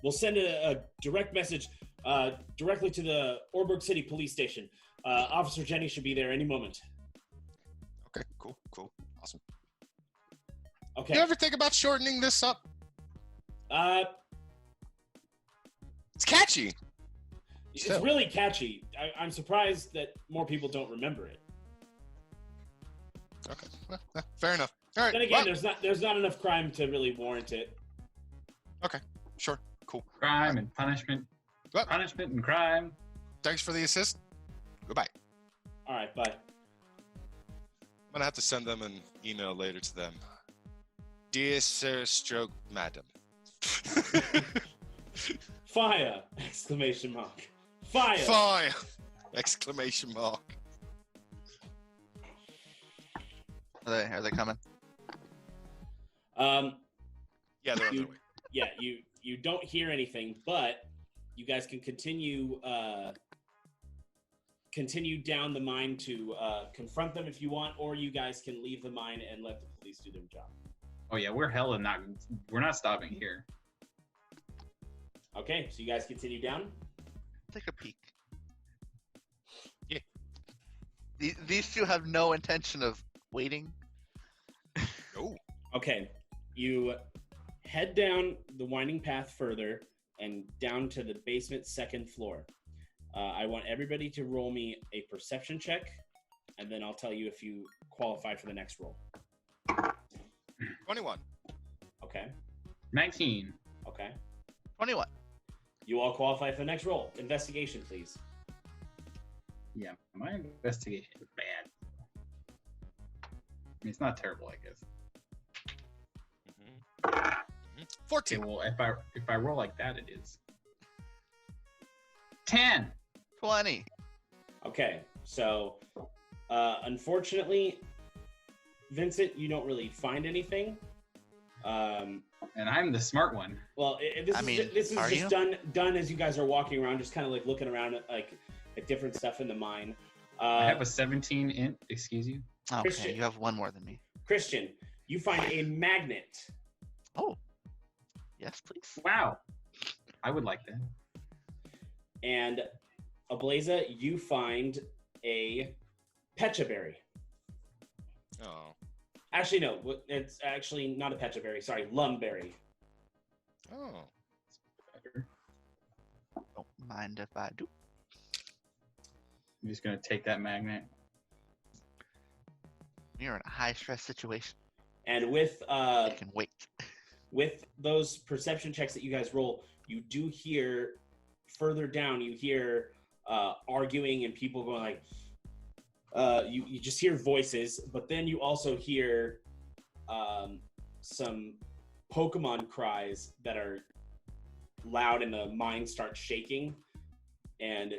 We'll send a direct message directly to the Orberg City Police Station. Officer Jenny should be there any moment. Okay. Cool. Awesome. Okay. You ever think about shortening this up? It's catchy. It's Still. really catchy. I'm surprised that more people don't remember it. Okay. Fair enough. All right. Then again, well, there's not enough crime to really warrant it. okay. Sure. Cool. Crime and punishment. Well, Punishment and crime. thanks for the assist. Goodbye. All right, bye. I'm gonna have to send them an email later to them. Dear Sir Stroke Madam. Fire! Exclamation mark. Fire! Fire! Exclamation mark. Are they coming? Yeah, they're on their way. Yeah, you don't hear anything, but you guys can continue down the mine to confront them if you want, or you guys can leave the mine and let the police do their job. Oh yeah, we're not stopping here. Okay, so you guys continue down. Take a peek. Yeah. These two have no intention of waiting. Oh. Okay, you head down the winding path further, and down to the basement second floor. I want everybody to roll me a perception check, and then I'll tell you if you qualify for the next roll. 21. Okay. 19. Okay. 21. You all qualify for the next roll. Investigation, please. Yeah, my investigation is bad. I mean, it's not terrible, I guess. 14. Okay, well, if I roll like that, it is 10. 20. Okay, so unfortunately, Vincent, you don't really find anything. And I'm the smart one. Well, this is are just you? done as you guys are walking around, just kind of like looking around at different stuff in the mine. I have a 17 int. Excuse you. Okay, Christian. you have one more than me. Christian, you find a magnet. Oh. Yes, please. Wow. I would like that. And Ablaza, you find a pecha berry. Oh. Actually, no, it's actually not a pecha berry. Sorry, lumberry. Oh. Better. Don't mind if I do. I'm just gonna take that magnet. You're in a high stress situation. And with I can wait. with those perception checks that you guys roll, you do hear further down. You hear arguing and people going like. You just hear voices, but then you also hear some Pokemon cries that are loud, and the mine starts shaking. And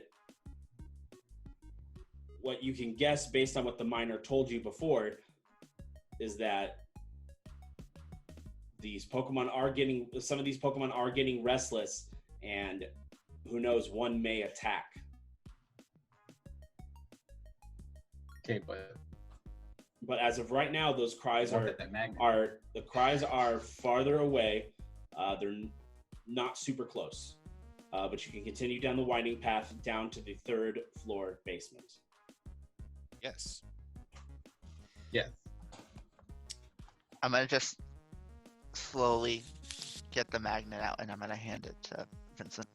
what you can guess based on what the miner told you before is that some of these Pokemon are getting restless, and who knows, one may attack. Okay, But as of right now, those cries I'll get that magnet. the cries are farther away. They're not super close, but you can continue down the winding path down to the third floor basement. Yes. Yes. I'm gonna just slowly get the magnet out, and I'm gonna hand it to Vincent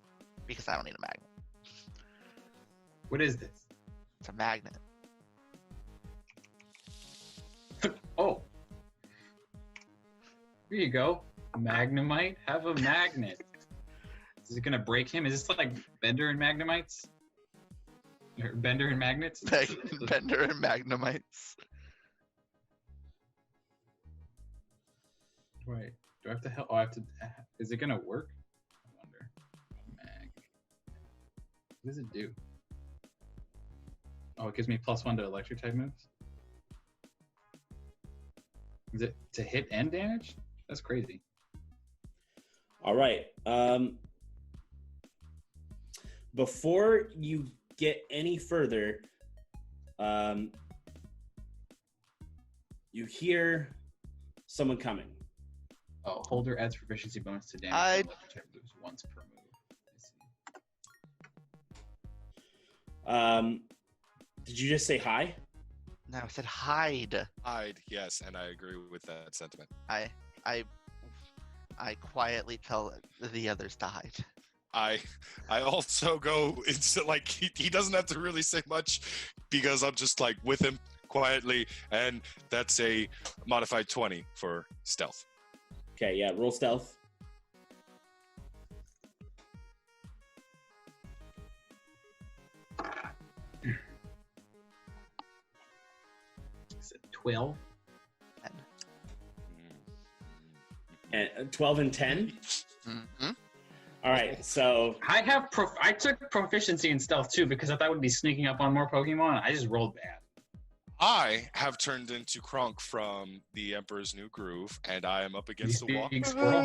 because I don't need a magnet. What is this? It's a magnet. Oh. Here you go. Magnemite. Have a magnet. Is it gonna break him? Is this like Bender and Magnemites? Or Bender and Magnets? Bender and Magnemites. Right. Do I have to help? Oh, I have to. Is it gonna work? I wonder. Mag. What does it do? Oh, it gives me +1 to electric type moves. Is it to hit and damage? That's crazy. All right. Before you get any further, you hear someone coming. Oh, holder adds proficiency bonus to damage. I- to electric type moves once per move. I see. Did you just say hi? No, I said hide. Hide, yes, and I agree with that sentiment. I quietly tell the others to hide. I also go into like he doesn't have to really say much because I'm just like with him quietly, and that's a modified 20 for stealth. Okay, yeah, roll stealth. Is it 12? And 12 and 10. Mm-hmm. All right, so I took proficiency in stealth too because I thought I would be sneaking up on more Pokemon. I just rolled bad. I have turned into Kronk from the Emperor's New Groove, and I am up against the wall. Big squirrel.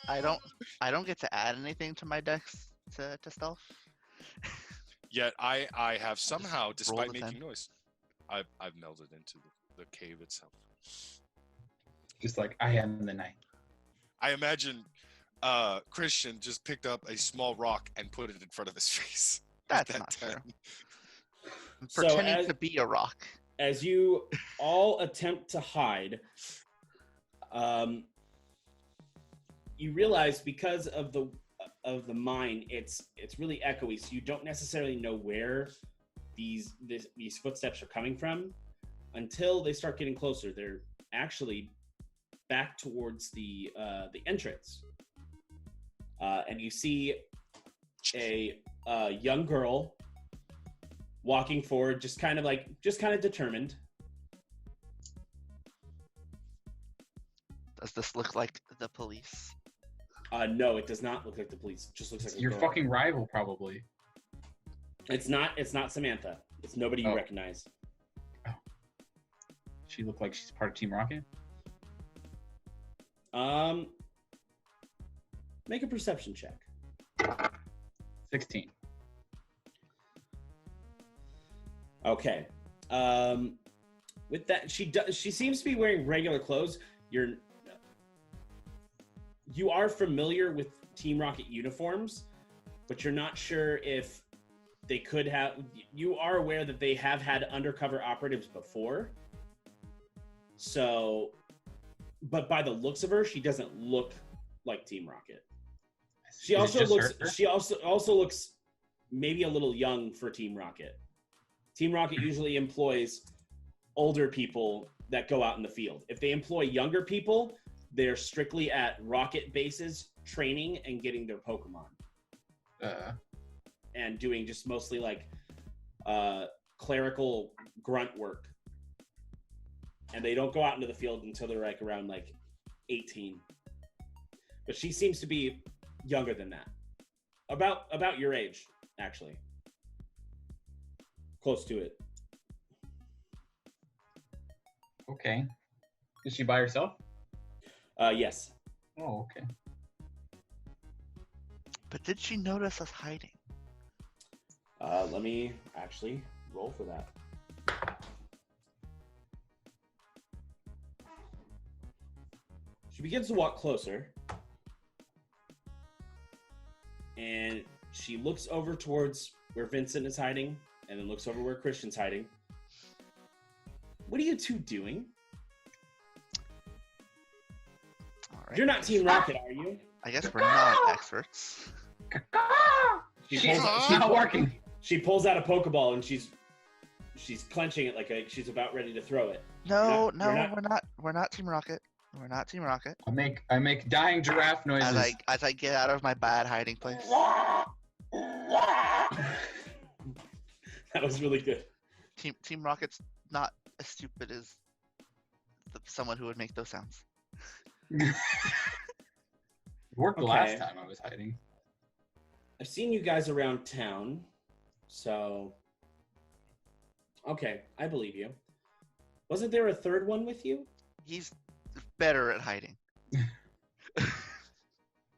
I don't get to add anything to my dex to stealth. Yet I have somehow, despite the 10. making noise, I've melded into the cave itself. Just like I am the night. I imagine Christian just picked up a small rock and put it in front of his face. That's That not 10. true. I'm So pretending to be a rock. as you all attempt to hide, you realize because of the mine, it's really echoey, so you don't necessarily know where these footsteps are coming from until they start getting closer. They're actually back towards the entrance, and you see a young girl walking forward, just kind of determined. Does this look like the police? No, it does not look like the police. It just looks like a Your girl. fucking rival, probably. It's not Samantha. It's nobody you recognize. Oh. She look like she's part of Team Rocket? Make a perception check. 16. Okay. With that, she seems to be wearing regular clothes. You are familiar with Team Rocket uniforms, but you're not sure if they could have. You are aware that they have had undercover operatives before. So, but by the looks of her, she doesn't look like Team Rocket. She also looks maybe a little young for Team Rocket. Team Rocket usually employs older people that go out in the field. If they employ younger people, they're strictly at rocket bases training and getting their Pokemon. And doing just mostly like clerical grunt work. And they don't go out into the field until they're like around like 18. But she seems to be younger than that. About your age, actually. Close to it. Okay. Is she by herself? Yes. Oh, okay. But did she notice us hiding? Let me actually roll for that. She begins to walk closer. And she looks over towards where Vincent is hiding, and then looks over where Christian's hiding. What are you two doing? All right. You're not Team Rocket, are you? I guess we're not experts. She's not working. She pulls out a Pokeball and she's clenching it like she's about ready to throw it. No, we're not Team Rocket. We're not Team Rocket. I make dying giraffe noises. As I get out of my bad hiding place. That was really good. Team Rocket's not as stupid as someone who would make those sounds. It worked the last time I was hiding. I've seen you guys around town, so okay, I believe you. Wasn't there a third one with you? He's better at hiding.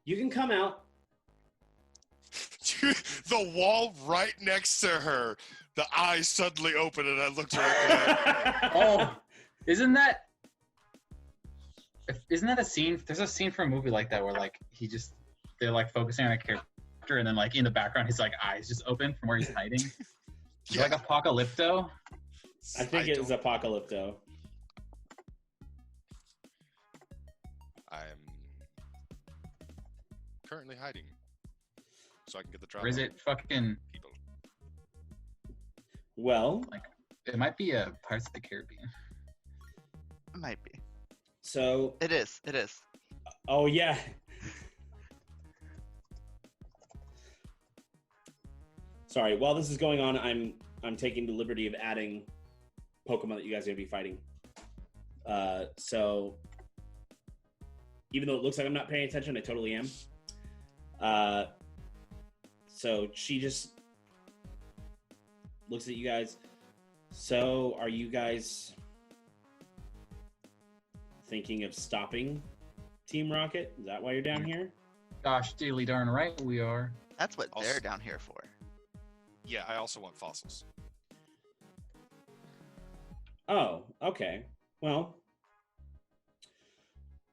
You can come out. The wall right next to her. The eyes suddenly open and I looked right Oh, isn't that a scene? There's a scene from a movie like that where like they're like focusing on a character and then like in the background his like eyes just open from where he's hiding. Yeah. Like Apocalypto. I think it is Apocalypto. I'm currently hiding, so I can get the drop. Or is it fucking People. Well, like it might be a Pirates of the Caribbean. It might be. so It is. oh yeah. Sorry, while this is going on, I'm taking the liberty of adding Pokemon that you guys are gonna be fighting. So even though it looks like I'm not paying attention, I totally am. So she just looks at you guys. So are you guys thinking of stopping Team Rocket? Is that why you're down here? Gosh, daily darn right we are. That's what Also- they're down here for. Yeah, I also want fossils. Oh, okay. Well,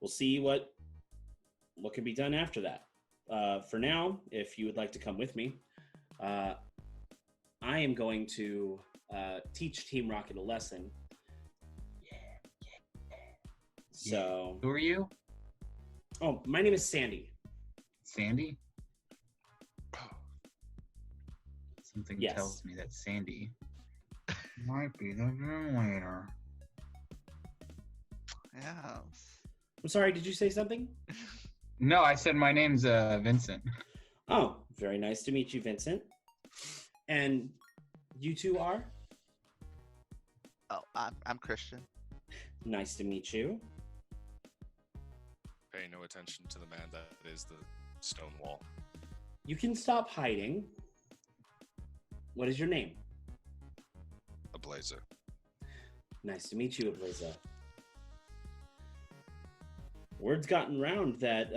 we'll see what can be done after that. For now, if you would like to come with me, I am going to teach Team Rocket a lesson. So, Who are you? Oh, my name is Sandy. Sandy? Something Yes. tells me that Sandy might be the gym leader. Yes. I'm sorry, did you say something? No, I said my name's Vincent. Oh, very nice to meet you, Vincent. And you two are? Oh, I'm Christian. Nice to meet you. Pay no attention to the man that is the stone wall. You can stop hiding. What is your name? Ablaza. Nice to meet you, Ablaza. Word's gotten round that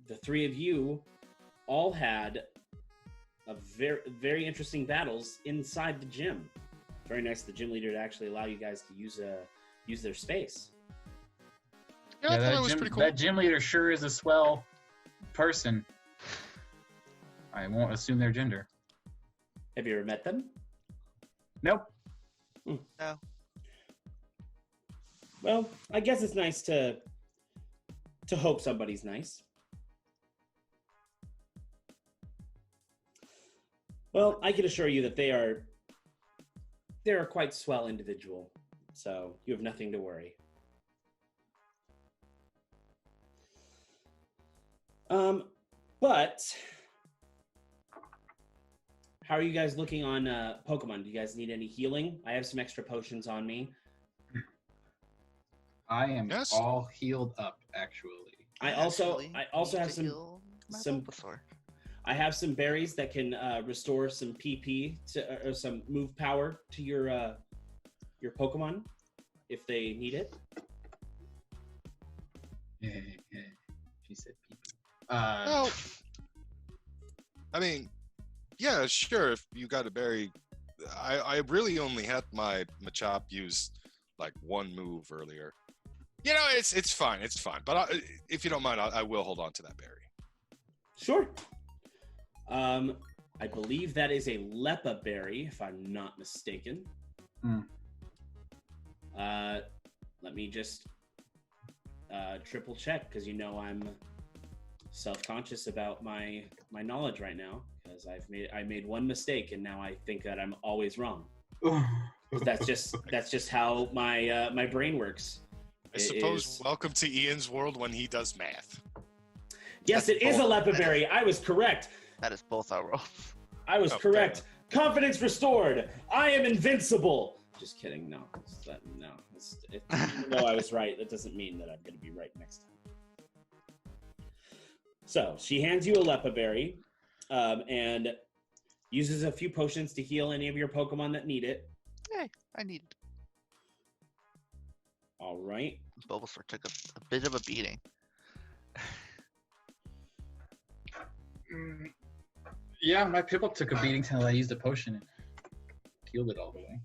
the three of you all had a very interesting battles inside the gym. Very nice of the gym leader to actually allow you guys to use their space. Yeah, I thought that was pretty cool. That gym leader sure is a swell person. I won't assume their gender. Have you ever met them? Nope. No. Well, I guess it's nice to hope somebody's nice. Well, I can assure you that they're a quite swell individual, so you have nothing to worry. But how are you guys looking on Pokemon? Do you guys need any healing? I have some extra potions on me. I am Yes. all healed up, actually. I also Actually have need to some heal my some- Bulbasaur. I have some berries that can restore some PP to or some move power to your Pokemon if they need it. Yeah. She said people. Well, I mean, yeah, sure. If you got a berry, I really only had my Machop use like one move earlier. You know, it's fine, But if you don't mind, I will hold on to that berry. Sure. I believe that is a Lepa berry, if I'm not mistaken. Hmm. Let me just triple check because I'm self-conscious about my knowledge right now because I made one mistake and now I think that I'm always wrong. That's just how my brain works. I suppose welcome to Ian's world when he does math. Yes, it is a Lepa berry. I was correct. That is both our roles. I was correct. Confidence restored. I am invincible. Just kidding. No. Even though I was right, that doesn't mean that I'm going to be right next time. So she hands you a Lepa berry and uses a few potions to heal any of your Pokemon that need it. Hey, I need. All right. Bulbasaur took a bit of a beating. Yeah, my Piplup took a beating until I used a potion and healed it all the way.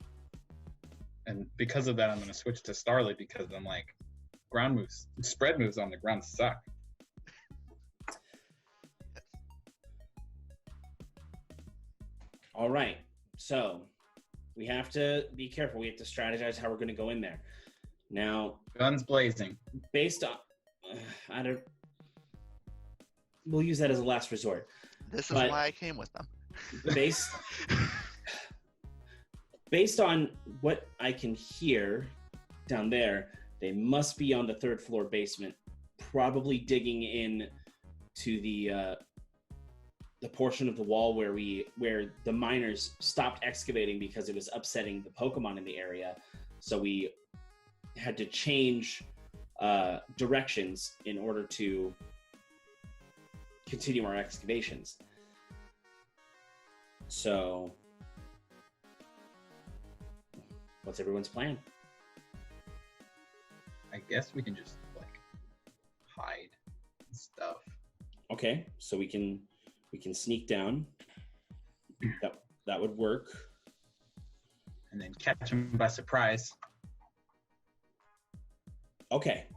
And because of that, I'm going to switch to Starly because I'm like, ground moves, spread moves on the ground suck. All right. So we have to be careful. We have to strategize how we're going to go in there. Now, Guns blazing. based on, we'll use that as a last resort. This is But- why I came with them. Based on what I can hear down there, they must be on the third floor basement, probably digging in to the portion of the wall where the miners stopped excavating because it was upsetting the Pokemon in the area. So we had to change directions in order to continue our excavations. So, what's everyone's plan? I guess we can just like hide and stuff. Okay, so we can sneak down. That would work. And then catch them by surprise. Okay,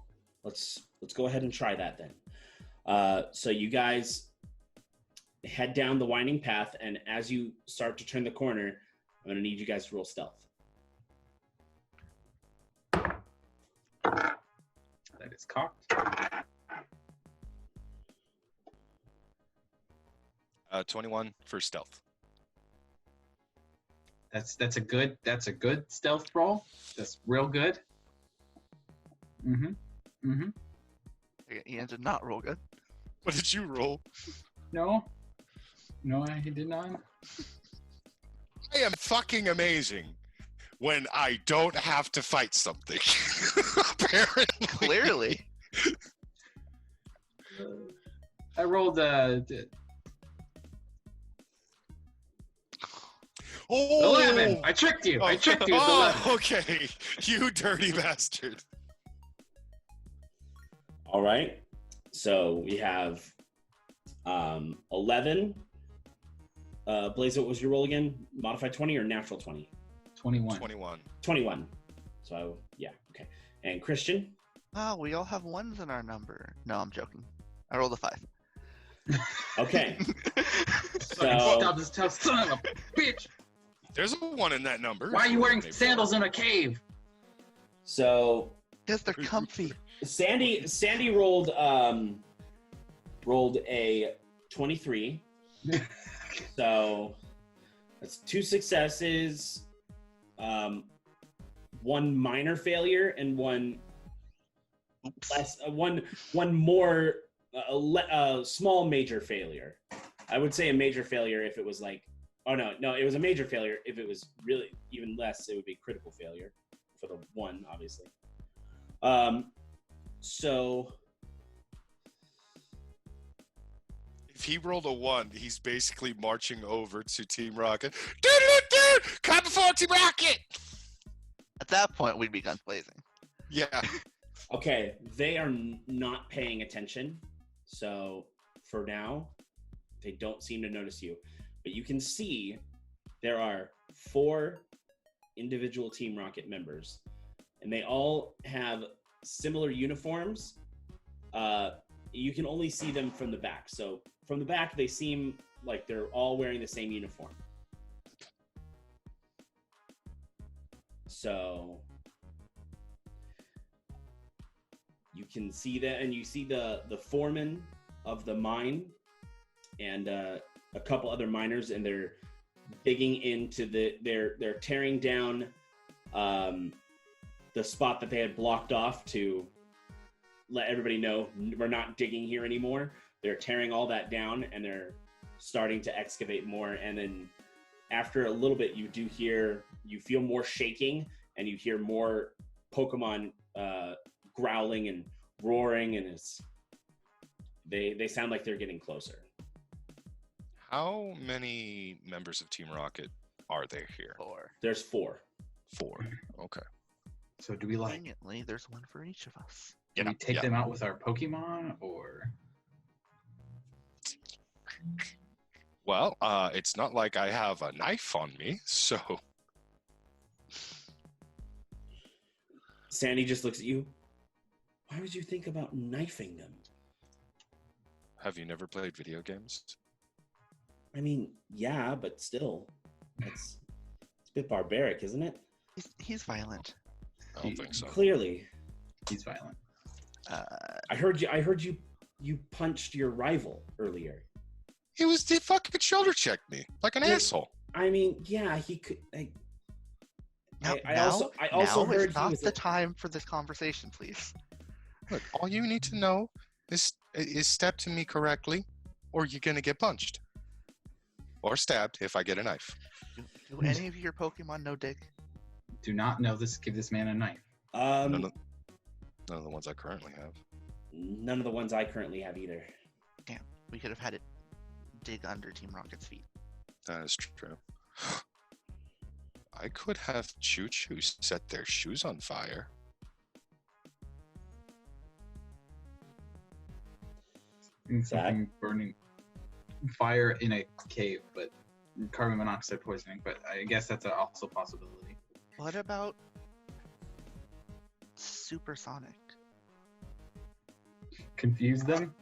let's go ahead and try that then. So you guys head down the winding path, and as you start to turn the corner, I'm going to need you guys to roll stealth. That is cocked. 21 for stealth. That's a good stealth roll. That's real good. Ian did not roll good. What did you roll? No, he did not. I am fucking amazing when I don't have to fight something. Apparently. Clearly. I rolled 11. I tricked you. I tricked you. With 11. Okay. You dirty bastard. All right. So we have 11. Blaze, what was your roll again? Modified 20 or natural 20? 21. 21. So, yeah, okay. And Christian? Oh, we all have ones in our number. No, I'm joking. I rolled a 5. Okay. Stop this tough son of a bitch. There's a 1 in that number. Why are you wearing sandals in a cave? So Because they're comfy. Sandy rolled a 23. So that's 2 successes, 1 minor failure, and 1 less, one more small major failure. I would say a major failure if it was like, oh no, it was a major failure. If it was really even less, it would be critical failure for the 1, obviously. So if he rolled a 1, he's basically marching over to Team Rocket. Dude, come before Team Rocket! At that point, we'd be guns blazing. Yeah. okay, they are not paying attention. So for now, they don't seem to notice you. But you can see there are 4 individual Team Rocket members, and they all have similar uniforms. You can only see them from the back. So from the back, they seem like they're all wearing the same uniform. So you can see that, and you see the foreman of the mine and a couple other miners, and they're digging into they're tearing down the spot that they had blocked off to let everybody know we're not digging here anymore. They're tearing all that down, and they're starting to excavate more. And then after a little bit, you feel more shaking, and you hear more Pokemon growling and roaring, and they sound like they're getting closer. How many members of Team Rocket are there here? 4. There's 4. 4. Okay. So do we Conveniently, there's 1 for each of us. do we take them out with our Pokemon, or? Well, it's not like I have a knife on me, so. Sandy just looks at you. Why would you think about knifing them? Have you never played video games? I mean, yeah, but still, it's a bit barbaric, isn't it? He's violent. I don't think so. Clearly, He's violent. I heard you punched your rival earlier. He fucking shoulder checked me like an asshole. I mean, yeah, he could. I Now also heard is he not was the time for this conversation, please. Look, all you need to know is step to me correctly, or you're gonna get punched. Or stabbed if I get a knife. Do any of your Pokemon know dig? Do not know this. Give this man a knife. None of the ones I currently have. None of the ones I currently have either. Damn, we could have had it dig under Team Rocket's feet. That is true. I could have Choo Choo set their shoes on fire. Something burning fire in a cave, but carbon monoxide poisoning. But I guess that's also a possibility. What about supersonic? Confuse them.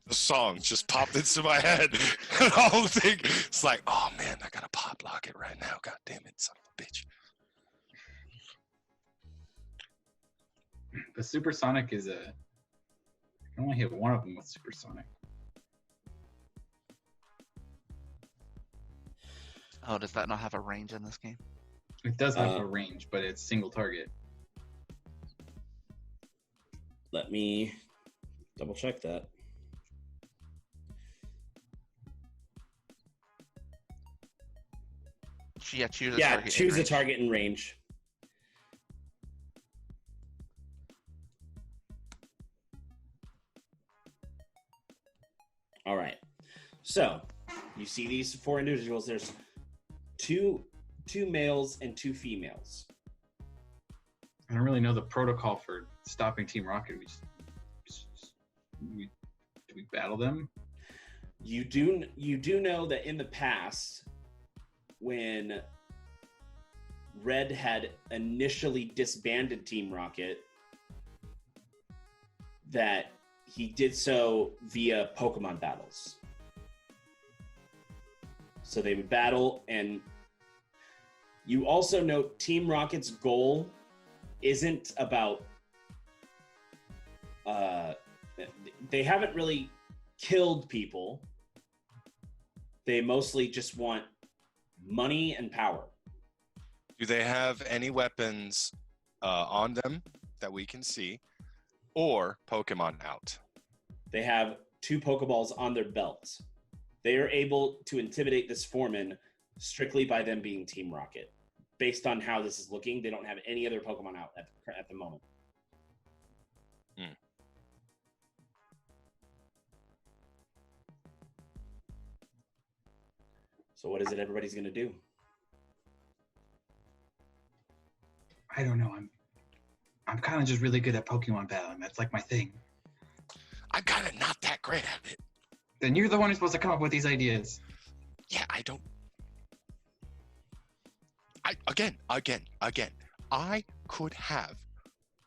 The song just popped into my head. And the whole thing, it's like, oh man, I gotta pop lock it right now. God damn it, son of a bitch. But supersonic is a. I can only hit one of them with supersonic. Oh, does that not have a range in this game? It does have a range, but it's single target. Let me double check that. Yeah, choose a Yeah, target. choose a target in range. All right. So you see these 4 individuals. There's two males and 2 females. I don't really know the protocol for stopping Team Rocket. Do we battle them? You do know that in the past, when Red had initially disbanded Team Rocket, that he did so via Pokemon battles. So they would battle, and you also note Team Rocket's goal isn't about they haven't really killed people. They mostly just want money and power. Do they have any weapons on them that we can see, or Pokemon out? They have 2 Pokeballs on their belts. They are able to intimidate this foreman strictly by them being Team Rocket. Based on how this is looking, they don't have any other Pokemon out at the moment. So what is it everybody's going to do? I don't know. I'm kind of just really good at Pokemon battling. That's like my thing. I'm kind of not that great at it. Then you're the one who's supposed to come up with these ideas. Yeah, again. I could have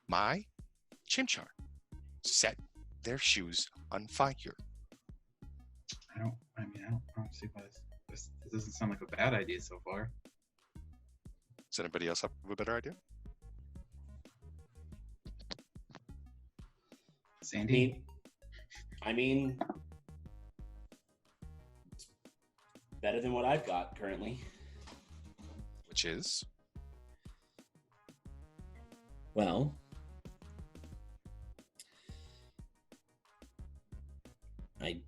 my Chimchar set their shoes on fire. I don't see why this doesn't sound like a bad idea so far. Does anybody else have a better idea? Sandy? I mean, it's better than what I've got currently. Which is? Well, I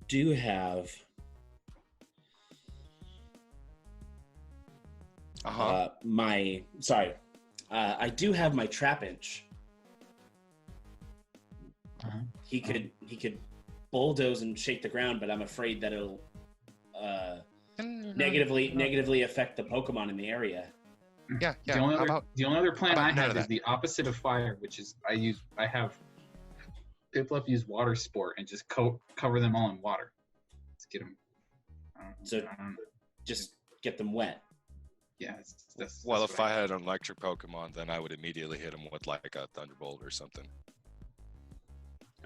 do have I do have my Trapinch. He could bulldoze and shake the ground, but I'm afraid that it'll negatively affect the Pokemon in the area. Yeah. The only other plan I have is the opposite of fire, which is I have Piplup use water sport and just cover them all in water. Let's get them. Just get them wet. Yeah. Well, if I had an electric Pokemon, then I would immediately hit him with like a Thunderbolt or something.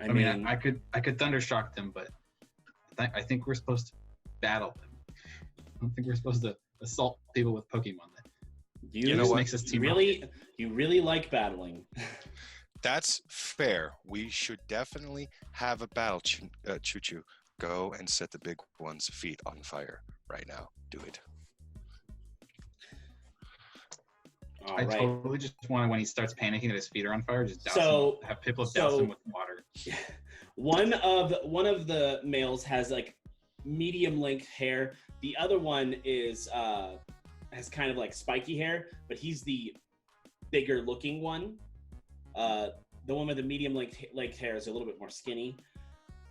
I mean, I could Thundershock them, but I think we're supposed to battle them. I don't think we're supposed to assault people with Pokemon. You know what? You really like battling. That's fair. We should definitely have a battle. Choo-Choo, go and set the big one's feet on fire right now. Do it. I totally just want when he starts panicking that his feet are on fire, just have Piplup douse him with water. One of the males has like medium length hair. The other one has kind of like spiky hair, but he's the bigger looking one. The one with the medium length hair is a little bit more skinny.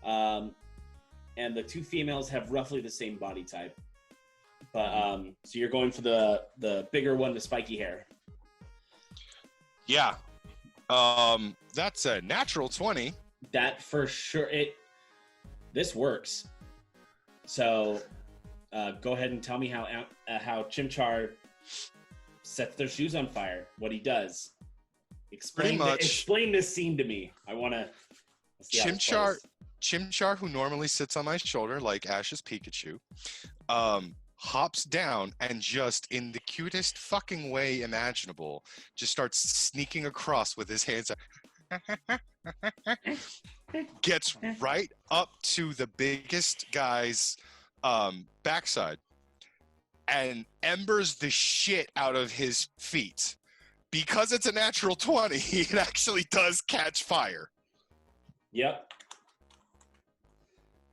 And the 2 females have roughly the same body type. But so you're going for the bigger one, the spiky hair. Yeah. That's a natural 20. That for sure. This works. So go ahead and tell me how Chimchar sets their shoes on fire. What he does. Explain this scene to me. I want to see how Chimchar, who normally sits on my shoulder like Ash's Pikachu, hops down and just, in the cutest fucking way imaginable, just starts sneaking across with his hands up. Gets right up to the biggest guy's backside and embers the shit out of his feet. Because it's a natural 20, it actually does catch fire. Yep.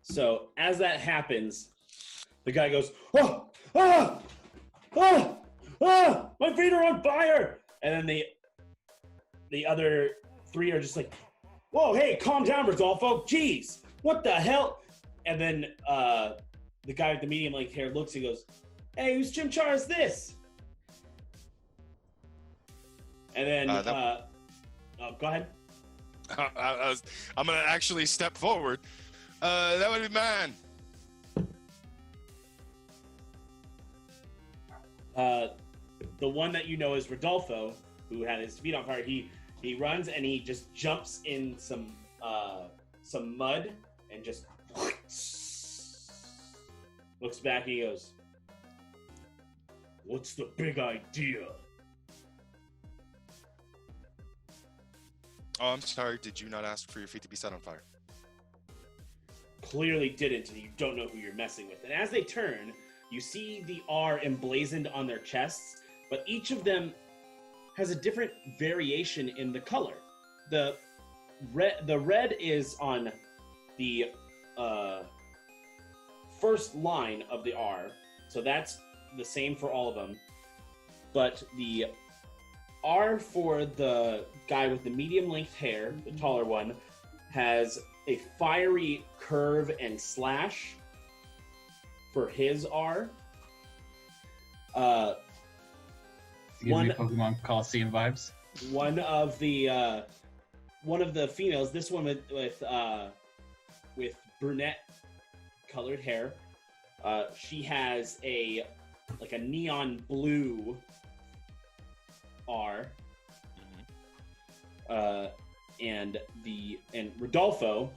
So as that happens, the guy goes, "Oh, ah, ah, ah, my feet are on fire!" And then the other three are just like, "Whoa, hey, calm down, Rodolfo. Jeez, what the hell?" And then the guy with the medium-length hair looks and goes, "Hey, whose chimchar is this?" And then, go ahead. I'm gonna actually step forward. That would be mine. The one that you know is Rodolfo, who had his feet on fire. He runs and he just jumps in some mud and just looks back and he goes, "What's the big idea?" Oh, I'm sorry. Did you not ask for your feet to be set on fire? Clearly didn't, and you don't know who you're messing with. And as they turn, you see the R emblazoned on their chests, but each of them has a different variation in the color. The red is on the first line of the R, so that's the same for all of them. But the R for the guy with the medium length hair, the taller one, has a fiery curve and slash for his R. Gives me Pokemon Coliseum vibes. One of the females, this one with brunette colored hair, she has a neon blue R. And Rodolfo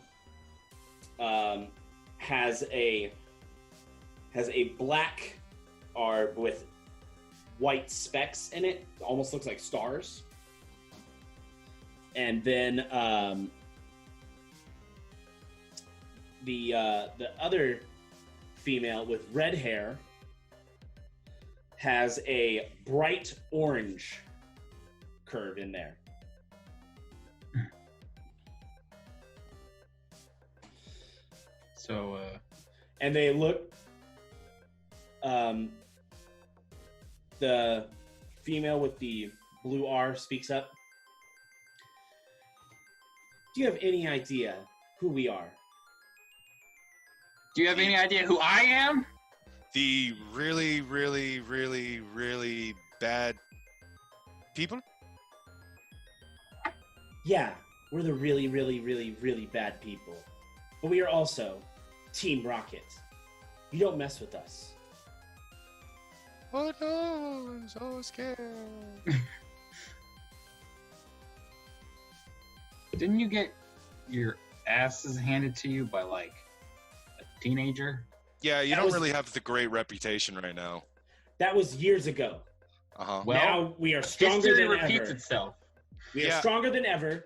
has a black R with white specks in it. Almost looks like stars. And then the other female with red hair has a bright orange curve in there. So, and they look. The female with the blue R speaks up. "Do you have any idea who we are?" do you have any idea who I am? The really, really, really, really bad people? Yeah, we're the really, really, really, really bad people. But we are also Team Rocket. You don't mess with us. Oh no, I'm so scared. Didn't you get your asses handed to you by, like, a teenager? Yeah, you don't really have the great reputation right now. That was years ago. Uh-huh. Well, now we are stronger history than repeats ever. itself. We are stronger than ever,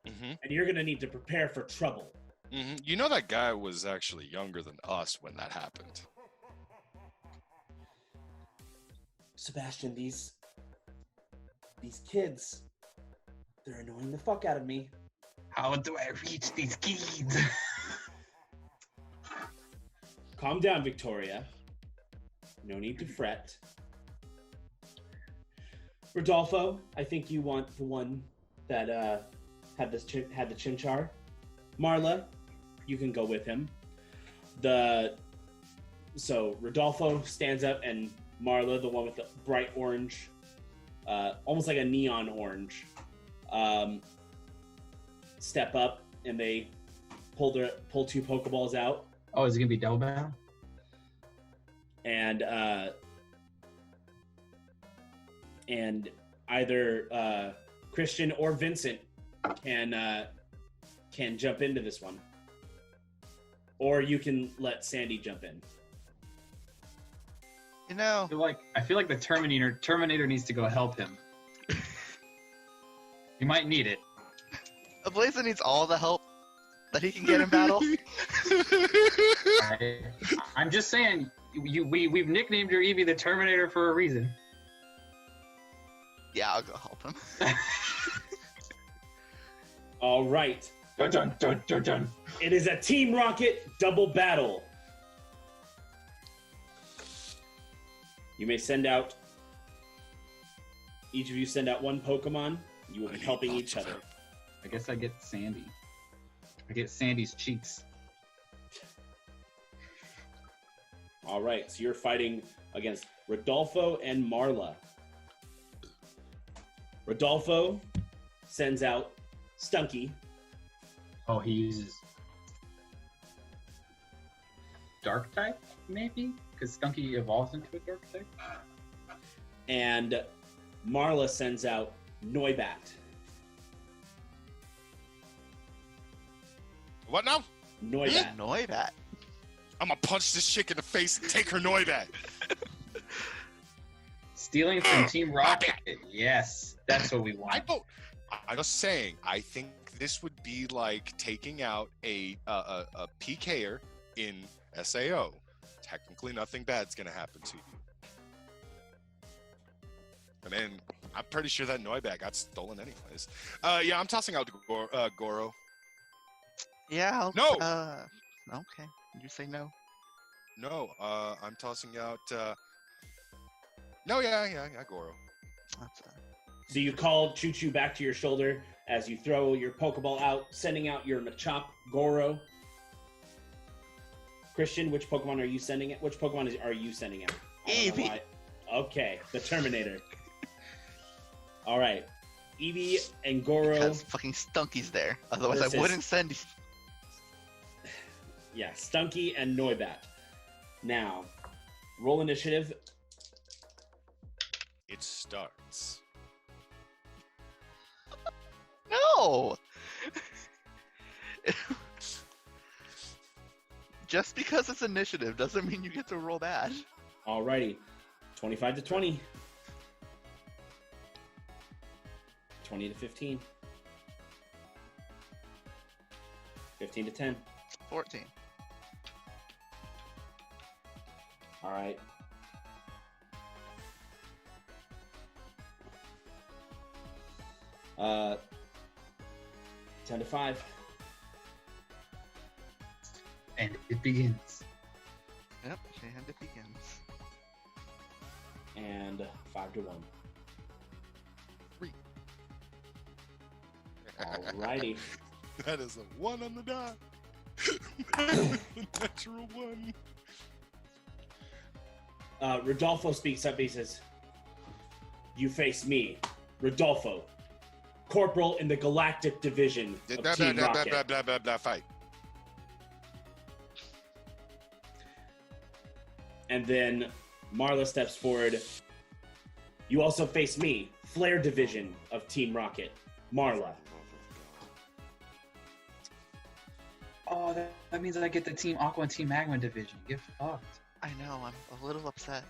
Mm-hmm. and you're going to need to prepare for trouble. Mm-hmm. You know that guy was actually younger than us when that happened. Sebastian, these kids, they're annoying the fuck out of me. How do I reach these kids? Calm down, Victoria. No need to fret. Rodolfo, I think you want the one that had the Chimchar. Marla, you can go with him. So Rodolfo stands up, and Marla, the one with the bright orange, almost like a neon orange, step up, and they pull two Pokeballs out. Oh, is it gonna be double battle? And either Christian or Vincent can jump into this one, or you can let Sandy jump in. You know, I feel like the Terminator needs to go help him. You might need it. Ablaza needs all the help that he can get in battle. I'm just saying, we've nicknamed your Eevee the Terminator for a reason. Yeah, I'll go help him. All right. Dun dun dun dun dun. It is a Team Rocket double battle. You may send out. Each of you send out one Pokemon. You will be helping each other. I guess I get Sandy. I get Sandy's cheeks. All right, so you're fighting against Rodolfo and Marla. Rodolfo sends out Stunky. Oh, he uses Dark type, maybe? Because Stunky evolves into a Dark type? And Marla sends out Noibat. What now? Noibat. Noibat. I'm gonna punch this chick in the face and take her Noibat. Stealing from Team Rocket? Yes, that's what we want. I was saying, I think this would be like taking out a PKer in SAO. Technically, nothing bad's gonna happen to you. I mean, I'm pretty sure that Noibat got stolen anyways. Yeah, I'm tossing out Goro. Yeah. No! Okay. You say no. No, I'm tossing out. No, yeah, Goro. That's So you call Choo Choo back to your shoulder as you throw your Pokeball out, sending out your Machop Goro. Christian, which Pokemon are you sending it? Which Pokemon are you sending out? Eevee. Okay, the Terminator. All right, Eevee and Goro. Because fucking Stunky's there. Otherwise, I wouldn't send. Yeah, Stunky and Noibat. Now, roll initiative. It starts. No. Just because it's initiative doesn't mean you get to roll bad. Alrighty, 25 to 20. 20 to 15. 15 to 10. 14. All right. Uh, 10 to 5. And it begins. Yep, and it begins. And 5 to 1. 3. Alrighty. That is a 1 on the die. Natural 1. Rodolfo speaks up. He says, "You face me, Rodolfo, Corporal in the Galactic Division of Team Rocket." Fight. And then Marla steps forward. "You also face me, Flare Division of Team Rocket, Marla." Oh, that means I get the Team Aqua and Team Magma division. Get fucked. I know, I'm a little upset.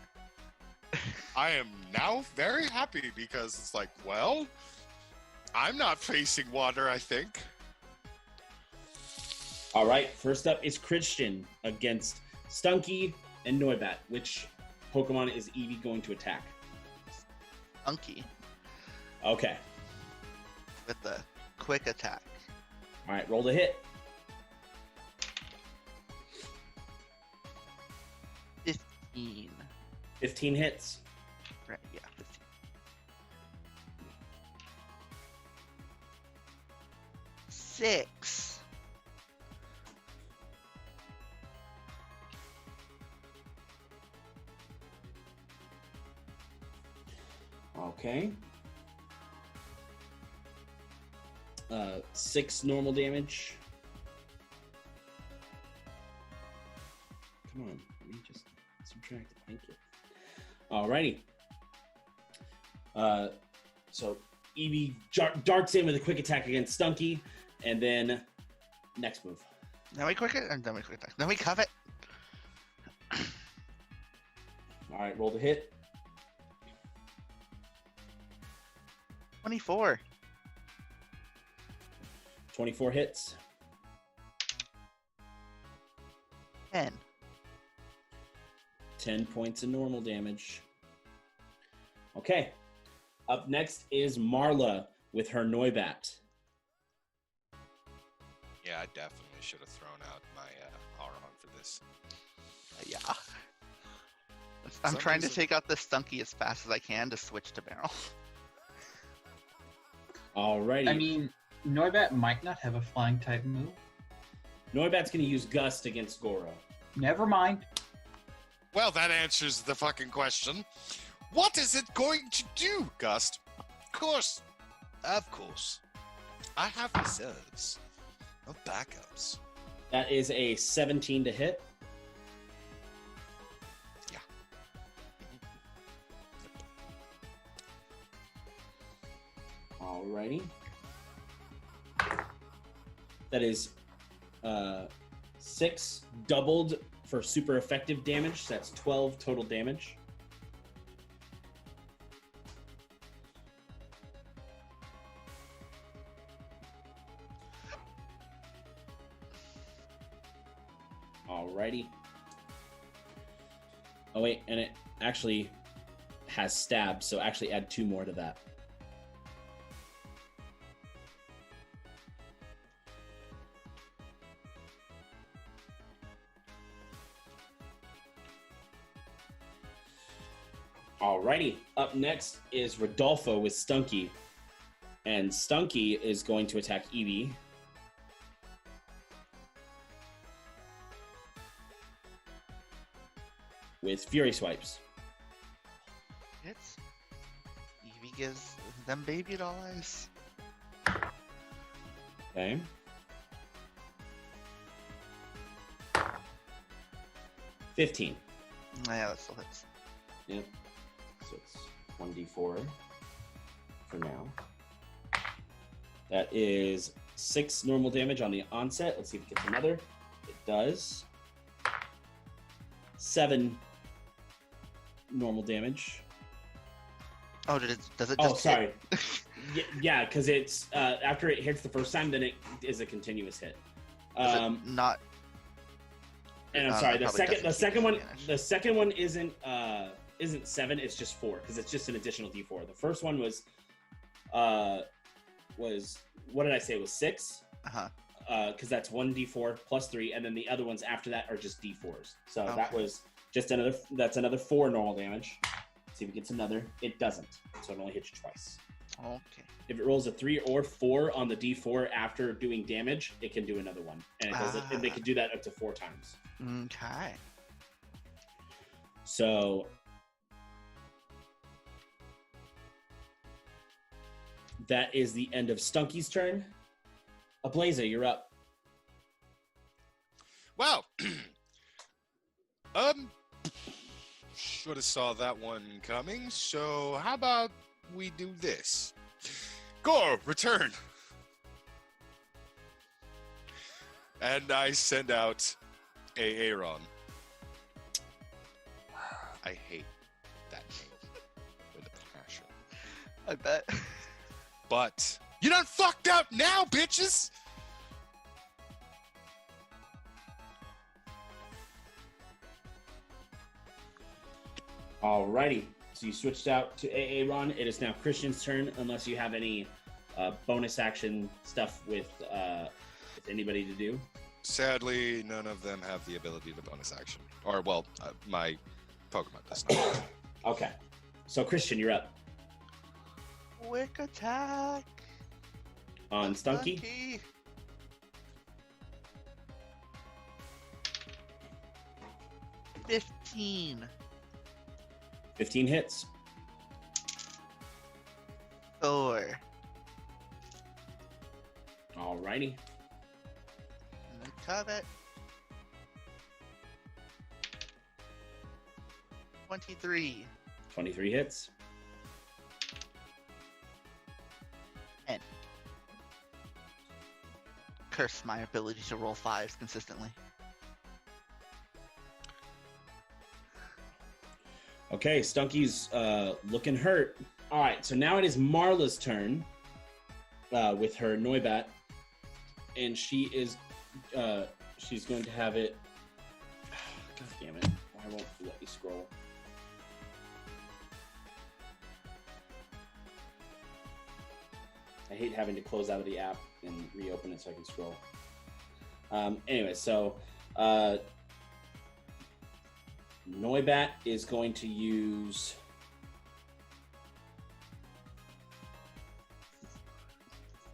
I am now very happy because it's like, well, I'm not facing water, I think. All right, first up is Christian against Stunky and Noibat. Which Pokemon is Eevee going to attack? Stunky Okay. with the quick attack. All right, roll the hit. 15. 15 hits. Right, yeah, 15. Six. Okay. 6 normal damage. Come on, let me just subtract it. Thank you. Alrighty. So Eevee darts in with a quick attack against Stunky, and then next move. Then we quick it, and then we quick attack. Then we covet. All right, roll the hit. 24. 24 hits. 10. 10 points of normal damage. Okay. Up next is Marla with her Noibat. Yeah, I definitely should have thrown out my Auron for this. Yeah. I'm Some trying to reason- take out this Stunky as fast as I can to switch to Barrel. Alrighty. I mean, Noibat might not have a flying type move. Noibat's going to use Gust against Goro. Never mind. Well, that answers the fucking question. What is it going to do, Gust? Of course. I have reserves of backups. That is a 17 to hit. Yeah. Alrighty. That is 6 doubled for super effective damage. So that's 12 total damage. Alrighty. Oh wait, and it actually has stab, so actually add 2 more to that. Alrighty, up next is Rodolfo with Stunky. And Stunky is going to attack Eevee. With Fury Swipes. Hits. Eevee gives them baby dollars. Okay. $15. Yeah, that still hits. Yep. So it's 1d4 for now. That is 6 normal damage on the onset. Let's see if it gets another. It does. 7 normal damage. Oh, does it just Oh, sorry. hit? Yeah, because it's after it hits the first time, then it is a continuous hit. Does it not? And I'm that sorry, probably the second doesn't one, take the second one isn't 7. It's just 4 because it's just an additional d4. The first one was what did I say? It was 6. Because that's 1d4 plus 3, and then the other ones after that are just d4s. So that Okay. was just another 4 normal damage. See if it gets another. It doesn't, so it only hits you twice. Okay. If it rolls a 3 or 4 on the d4 after doing damage, it can do another one, and it does it. And they can do that up to 4 times. Okay. So that is the end of Stunky's turn. Ablaza, you're up. Wow. Should have saw that one coming. So how about we do this? Go, return. And I send out a Aaron. I hate that name with a passion. I bet. But you done fucked up now, bitches. Alrighty. So you switched out to Aaron. It is now Christian's turn, unless you have any bonus action stuff with anybody to do. Sadly, none of them have the ability to bonus action. Or, well, my Pokemon does not. Okay. So Christian, you're up. Quick attack. On Stunky. Stunky. 15. 15 hits. 4. Alrighty. And then covet. 23. 23 hits. 10. Curse my ability to roll 5s consistently. Okay, Stunky's looking hurt. All right, so now it is Marla's turn with her Noibat, and she is she's going to have it. God damn it! Why won't you let me scroll? I hate having to close out of the app and reopen it so I can scroll. Anyway, so Noibat is going to use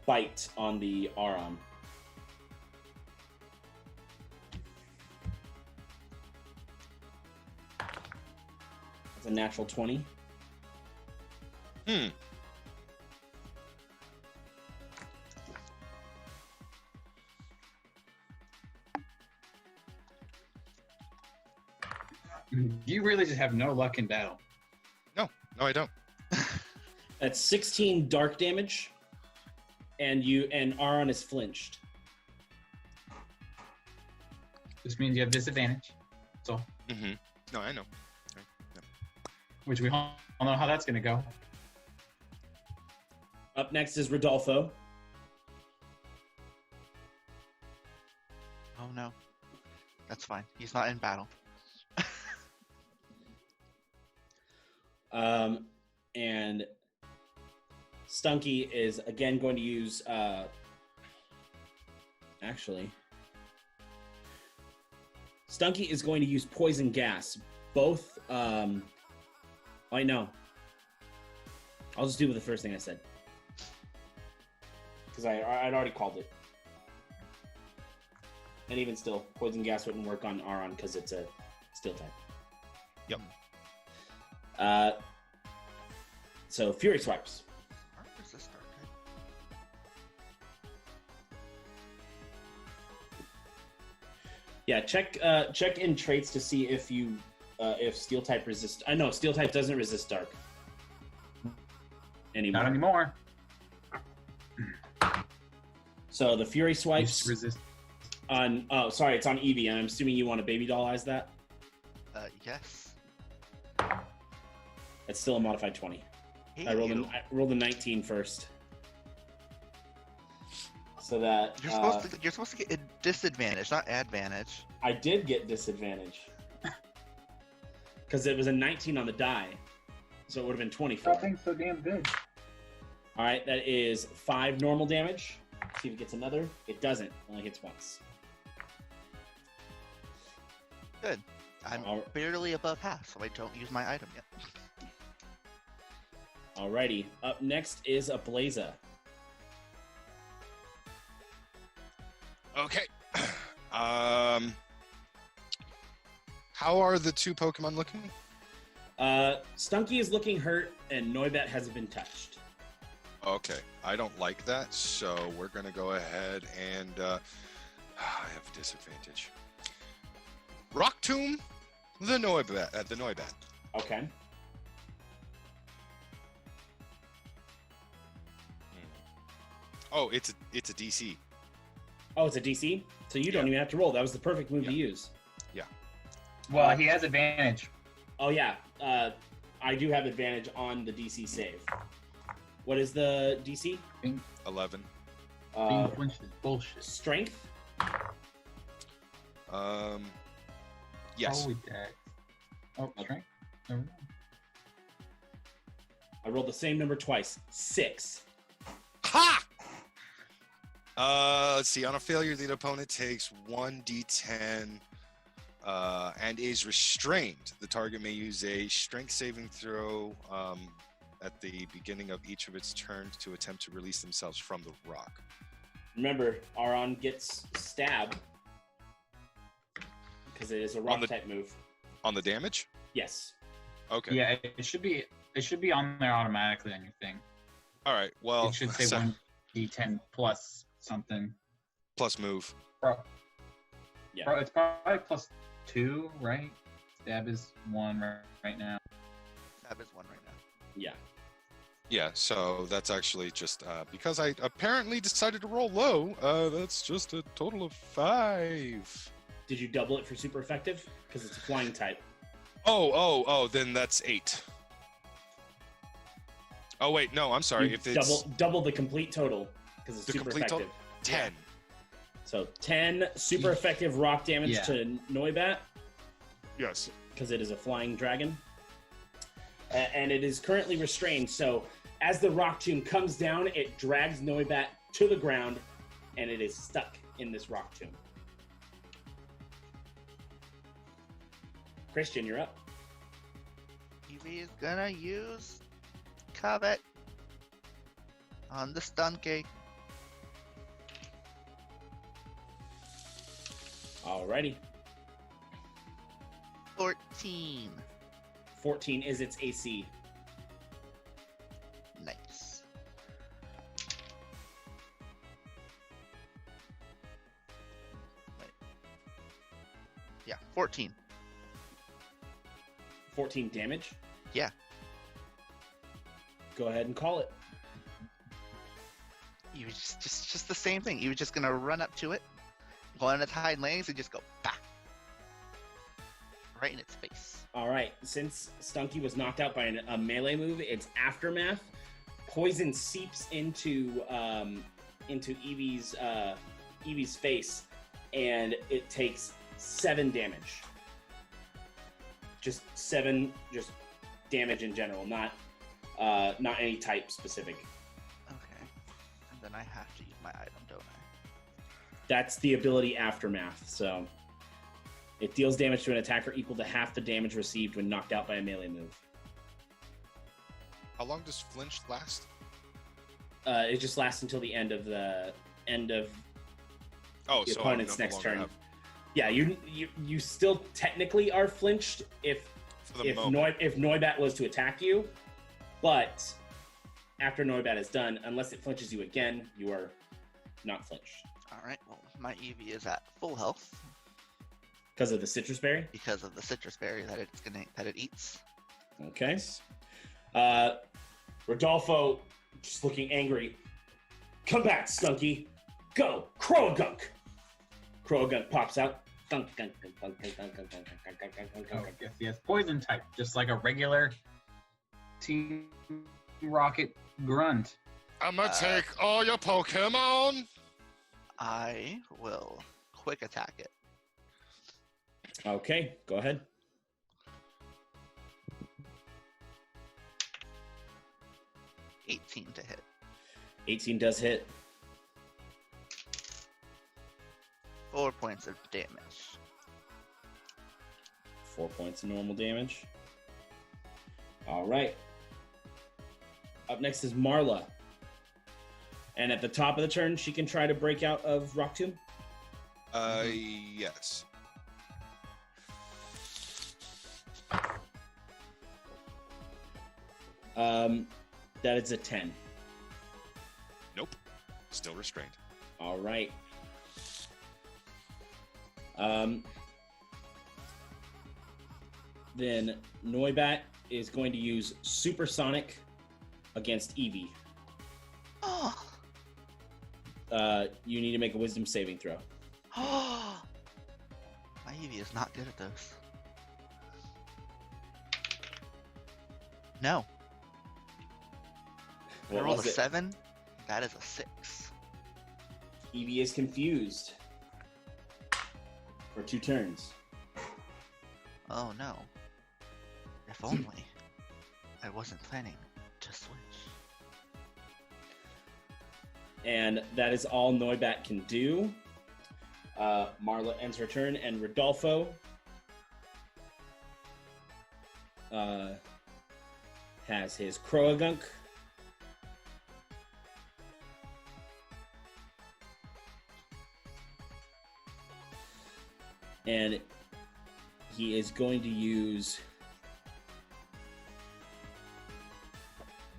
Bite on the Aron. It's a natural 20. You really just have no luck in battle. No, I don't. That's 16 dark damage, and Aron is flinched. This means you have disadvantage. That's all. Mm-hmm. No, I know. Which we all know how that's going to go. Up next is Rodolfo. Oh no. That's fine. He's not in battle. And Stunky is again going to use Stunky is going to use poison gas. Both I know. I'll just do with the first thing I said. Because I'd already called it. And even still, poison gas wouldn't work on Aron because it's a steel type. Yep. So Fury Swipes. Where is this dark type? Yeah, check in traits to see if steel type resist. I know steel type doesn't resist dark anymore. Not anymore. So the Fury Swipes Used to resist. on. Oh, sorry, it's on Eevee, and I'm assuming you want to baby dollize that. Yes. It's still a modified 20. Hey, I rolled a 19 first. So that you're supposed to get a disadvantage, not advantage. I did get disadvantage because it was a 19 on the die, so it would have been 24. Something so damn good. All right, that is 5 normal damage. See if it gets another. It doesn't. Only hits once. Good. I'm barely above half, so I don't use my item yet. Alrighty. Up next is Ablaza. Okay. How are the two Pokemon looking? Stunky is looking hurt, and Noibat hasn't been touched. Okay, I don't like that, so we're gonna go ahead and I have a disadvantage. Rock Tomb, the Noibat. Okay. Oh, it's a DC. Oh, it's a DC? So you don't even have to roll. That was the perfect move to use. Yeah. Well, he has advantage. Oh, yeah. I do have advantage on the DC save. What is the DC? 11. Being flinched is bullshit. Strength? Yes. Holy deck. Oh, strength? Never mind. I rolled the same number twice. 6. Ha! Let's see. On a failure, the opponent takes 1d10 and is restrained. The target may use a strength saving throw at the beginning of each of its turns to attempt to release themselves from the rock. Remember, Aron gets stabbed because it is a rock type move. On the damage? Yes. Okay. Yeah, it should be on there automatically on your thing. All right. Well, It should say 1d10 plus something. plus move. Bro, Yeah. it's probably plus 2, right? Stab is 1 right now. Stab is 1 right now. Yeah. Yeah, so that's actually just because I apparently decided to roll low. That's just a total of 5. Did you double it for super effective? Because it's a flying type. Oh, then that's 8. Oh wait, no, I'm sorry. You If it's double the complete total because it's the super complete effective. total, 10. So 10 super effective rock damage Yeah. to Noibat Yes. because it is a flying dragon. And it is currently restrained, so as the rock tomb comes down, it drags Noibat to the ground, and it is stuck in this rock tomb. Christian, you're up. Eevee is gonna use Covet on the Stunky. Alrighty. 14. 14 is its AC. Nice. Wait. Yeah, 14. 14 damage? Yeah. Go ahead and call it. You just the same thing. You were just gonna run up to it, go on its hind legs, and just go bah! Right in its face. Alright, since Stunky was knocked out by a melee move, its aftermath, poison seeps into Eevee's face, and it takes 7 damage. Just 7 damage in general, not any type specific. Okay. And then I have to use my item, don't I? That's the ability Aftermath, so it deals damage to an attacker equal to half the damage received when knocked out by a melee move. How long does flinch last? It just lasts until the end of the Oh, so opponent's I no next longer turn. have- Yeah, you still technically are flinched if For the moment. Noibat was to attack you, but after Noibat is done, unless it flinches you again, you are not flinched Alright, well, my Eevee is at full health because of the citrus berry. because of the citrus berry that it eats. Okay. Rodolfo, just looking angry. Come back, Stunky. Go, Croagunk. Croagunk pops out. Gunk, gunk, gunk, gunk, gunk, gunk, gunk, gunk, gunk, gunk, gunk, gunk, Oh, gunk. yes, poison type, just like a regular Team Rocket grunt. I'm gonna take all your Pokemon. I will quick attack it. Okay, go ahead. $18 to hit. 18 does hit. 4 points of damage. 4 points of normal damage. All right. Up next is Marla. And at the top of the turn, she can try to break out of Rock Tomb. Yes. That is a 10. Nope. Still restrained. All right. Then Noibat is going to use Supersonic against Eevee. Oh, You need to make a Wisdom saving throw. my Eevee is not good at those. No. I What rolled was a it? 7. That is a 6. Eevee is confused for 2 turns. Oh no. If only I wasn't planning to switch. And that is all Noibat can do. Marla ends her turn, and Rodolfo has his Croagunk. And he is going to use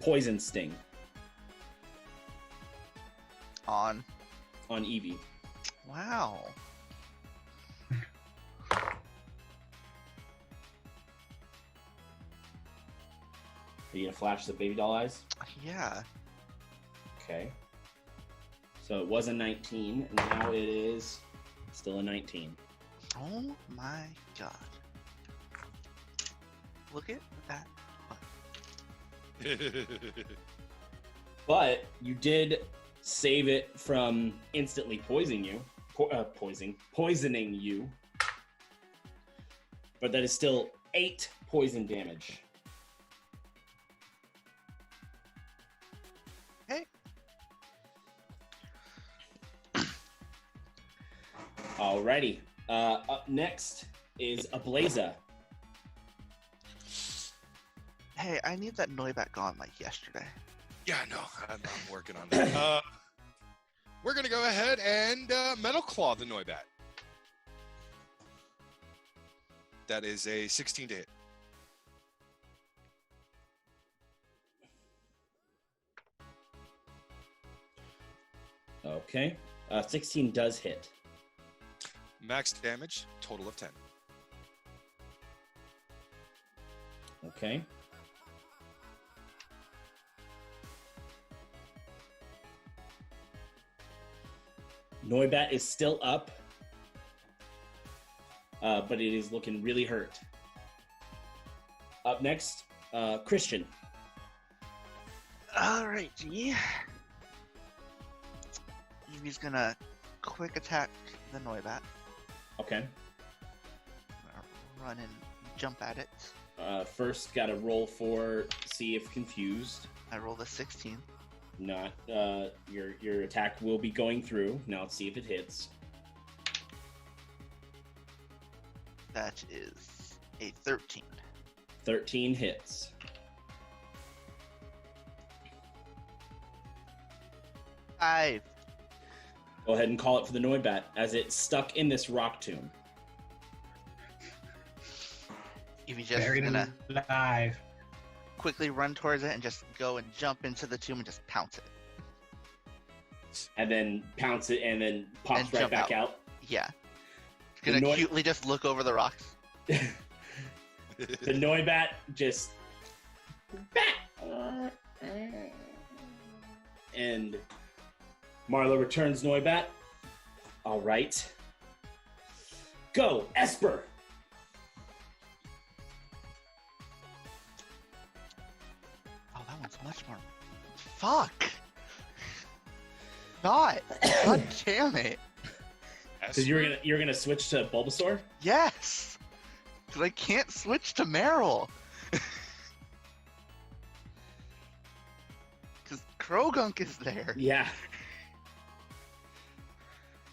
Poison Sting On. on Eevee. Wow. Are you gonna flash the baby doll eyes? Yeah. Okay. So it was a 19, and now it is still a 19. Oh my god. Look at that. But you did save it from instantly poisoning you. Poisoning you. But that is still 8 poison damage. Hey. Alrighty. Up next is Ablaza. Hey, I need that Noibat gone like yesterday. Yeah, no, I'm working on that. We're gonna go ahead and Metal Claw the Noibat. That is a 16 to hit. Okay. 16 does hit. Max damage, total of 10. Okay. Noibat is still up, but it is looking really hurt. Up next, Christian. Alrighty. Eevee's gonna quick attack the Noibat. Okay. Run and jump at it. First, got to roll for see if confused. I rolled a 16. Not your attack will be going through. Now let's see if it hits. That is a 13. 13 hits. Five. Go ahead and call it for the Noibat as it's stuck in this rock tomb. Eevee just Buried gonna alive. quickly run towards it and just go and jump into the tomb and just pounce it. And then pounce it and then pops And right jump back out. Yeah. The Gonna cutely just look over the rocks. The Noibat just and Marla returns Noibat. All right. Go, Esper. Oh, that one's much more. Fuck. Not. God damn it. Because you're gonna switch to Bulbasaur. Yes. Because I can't switch to Meryl. Because Krogunk is there. Yeah.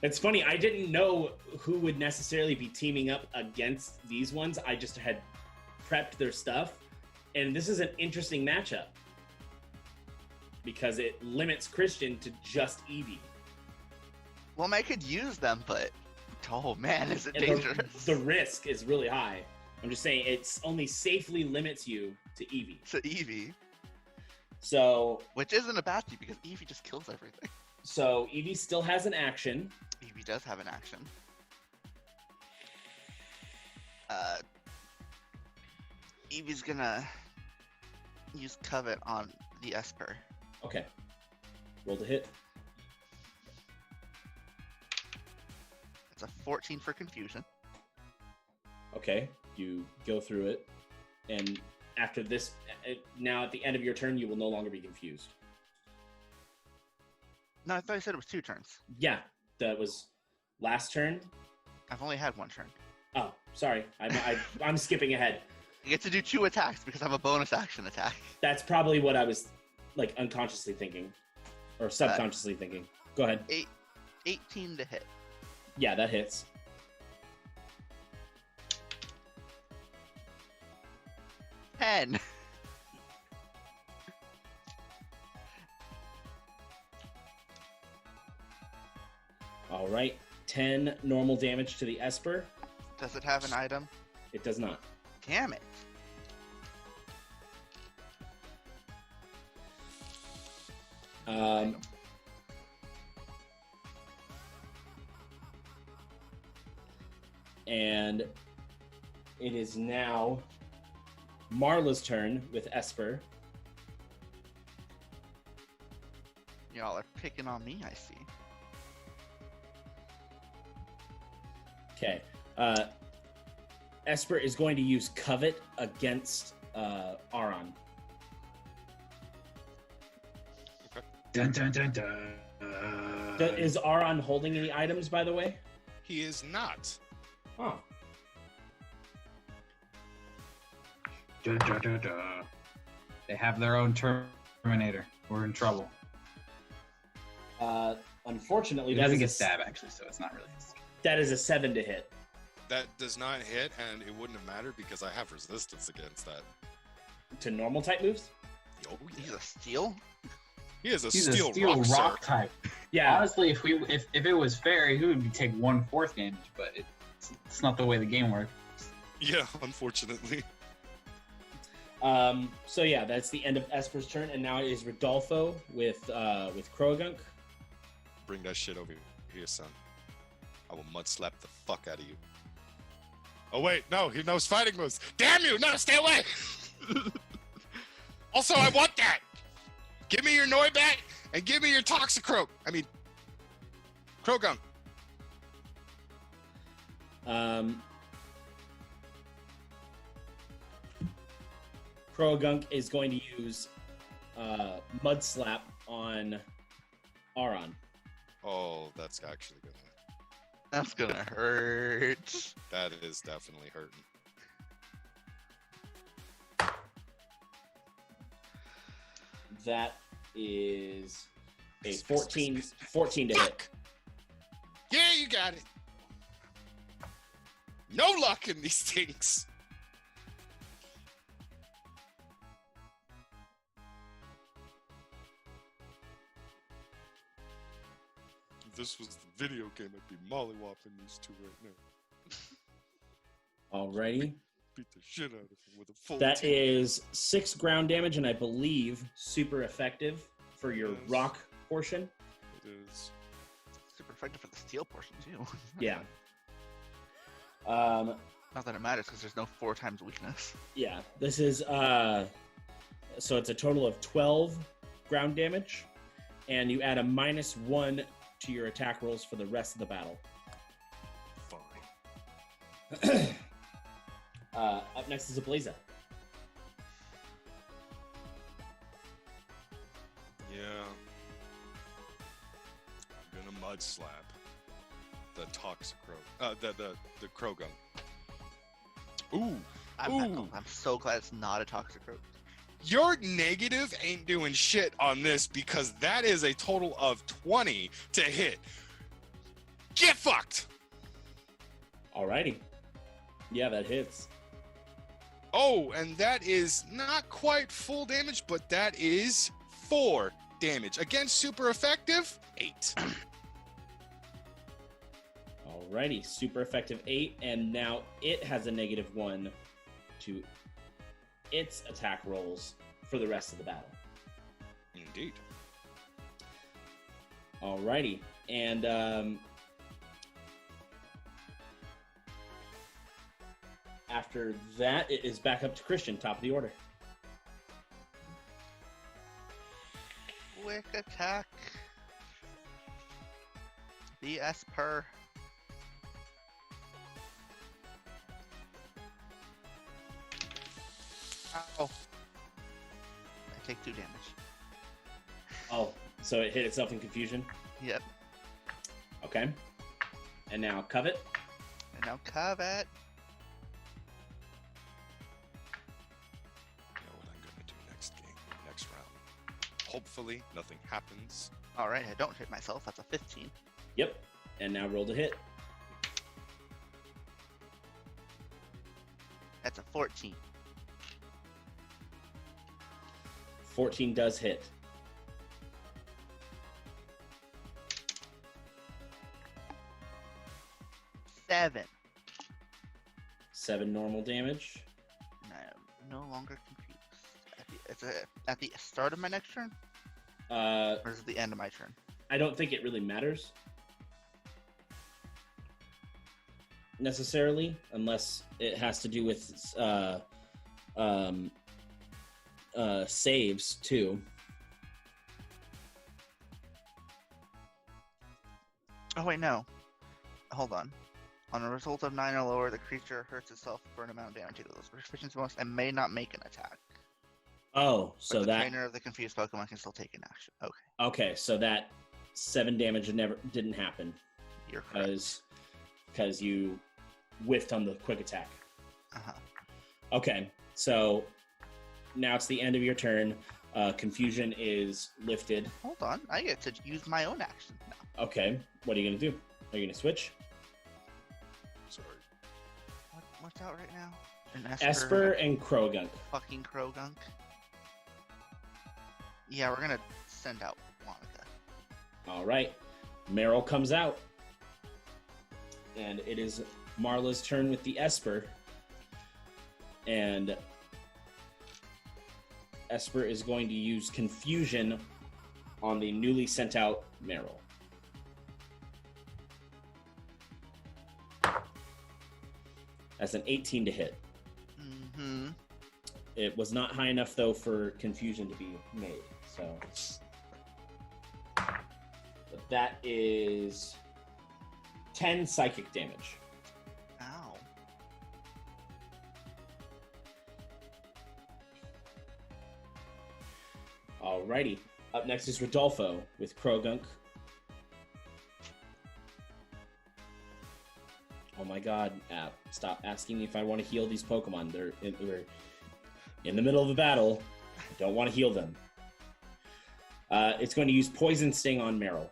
It's funny, I didn't know who would necessarily be teaming up against these ones. I just had prepped their stuff. And this is an interesting matchup. Because it limits Christian to just Eevee. Well, I could use them, but... Oh man, is it And dangerous? the risk is really high. I'm just saying, it's only safely limits you to Eevee. To Eevee. So Which isn't a bad thing, because Eevee just kills everything. So Eevee still has an action. Eevee does have an action. Eevee's gonna use Covet on the Esper. Okay. Roll to hit. It's a 14 for confusion. Okay. You go through it. And after this, now at the end of your turn, you will no longer be confused. No, I thought you said it was 2 turns. Yeah. That was last turn. I've only had 1 turn. Oh, sorry. I'm skipping ahead. You get to do 2 attacks because I have a bonus action attack. That's probably what I was like unconsciously thinking. Or subconsciously thinking. Go ahead. 18 to hit. Yeah, that hits. 10. All right. 10 normal damage to the Esper. Does it have an item? It does not. Damn it. And it is now Marla's turn with Esper. Y'all are picking on me, I see. Okay. Esper is going to use Covet against Aron. Dun dun dun dun. Is Aron holding any items, by the way? He is not. Oh. Dun, dun, dun, dun. They have their own Terminator. We're in trouble. Unfortunately, He that doesn't is get a, stab actually, so it's not really. that is a 7 to hit. That does not hit, and it wouldn't have mattered because I have resistance against that. To normal type moves? Oh, He's yeah. a steel? He is a He's steel, a steel rock, rock sir. type. Yeah. Honestly, if it was fair, he would take 1/4 damage, but it's not the way the game works. Yeah, unfortunately. So yeah, that's the end of Esper's turn, and now it is Rodolfo with Krogunk. Bring that shit over here, son. I will mud slap the fuck out of you. Oh wait, no, he knows fighting moves. Damn you! No, stay away! Also, I want that! Give me your Noibat and give me your Toxicroak. I mean, Krogunk. Krogunk is going to use Mud Slap on Aron. Oh, that's actually gonna. That's gonna hurt. That is definitely hurting. That is a 14 to hit. Yeah, you got it. No luck in these things. If this was the video game, I'd be mollywopping these two right now. Alrighty. Beat the shit out of him with a full That team. is 6 ground damage, and I believe super effective for your Yes. rock portion. It is. Super effective for the steel portion, too. Yeah. Not that it matters, because there's no 4 times weakness. Yeah. This is so it's a total of 12 ground damage, and you add a -1 to your attack rolls for the rest of the battle. Fine. Up next is Ablaza. Yeah. I'm gonna mud slap the Toxicroak. The Krogunk. Ooh. Ooh. I'm so glad it's not a Toxicroak. Your negative ain't doing shit on this because that is a total of 20 to hit. Get fucked! Alrighty. Yeah, that hits. Oh, and that is not quite full damage, but that is 4 damage. Again, super effective, 8. Alrighty, super effective 8, and now it has a -1 to its attack rolls for the rest of the battle. Indeed. Alrighty, and after that, it is back up to Christian, top of the order. Quick attack. The Esper. Ow. I take 2 damage. Oh, so it hit itself in confusion? Yep. Okay. And now Covet. And now Covet. You know what I'm gonna do next game, next round. Hopefully, nothing happens. Alright, I don't hit myself. That's a 15. Yep. And now roll to hit. That's a 14. 14 does hit. Seven. 7 normal damage. And I am no longer confused. At the start of my next turn? Or is it the end of my turn? I don't think it really matters. Necessarily, unless it has to do with saves too. Oh wait, no. Hold on. On a result of 9 or lower, the creature hurts itself for an amount of damage equal to its proficiency bonus and may not make an attack. Oh, But so the that trainer of the confused Pokemon can still take an action. Okay, okay, so that 7 damage didn't happen you're correct. because you whiffed on the quick attack. Uh-huh. Okay, so now it's the end of your turn. Confusion is lifted. Hold on, I get to use my own action now. Okay, what are you gonna do? Are you gonna switch? Sorry. What's out right now? An Esper and Krogunk. Fucking Krogunk. Yeah, we're gonna send out Monica. All right, Meryl comes out, and it is Marla's turn with the Esper, and Esper is going to use Confusion on the newly sent out Meryl. That's an 18 to hit. Mm-hmm. It was not high enough, though, for Confusion to be made. So but that is 10 psychic damage. Ow. Alrighty. Up next is Rodolfo with Krogunk. Oh my god, app. Stop asking me if I want to heal these Pokemon. We're in the middle of a battle. I don't want to heal them. It's going to use Poison Sting on Meryl.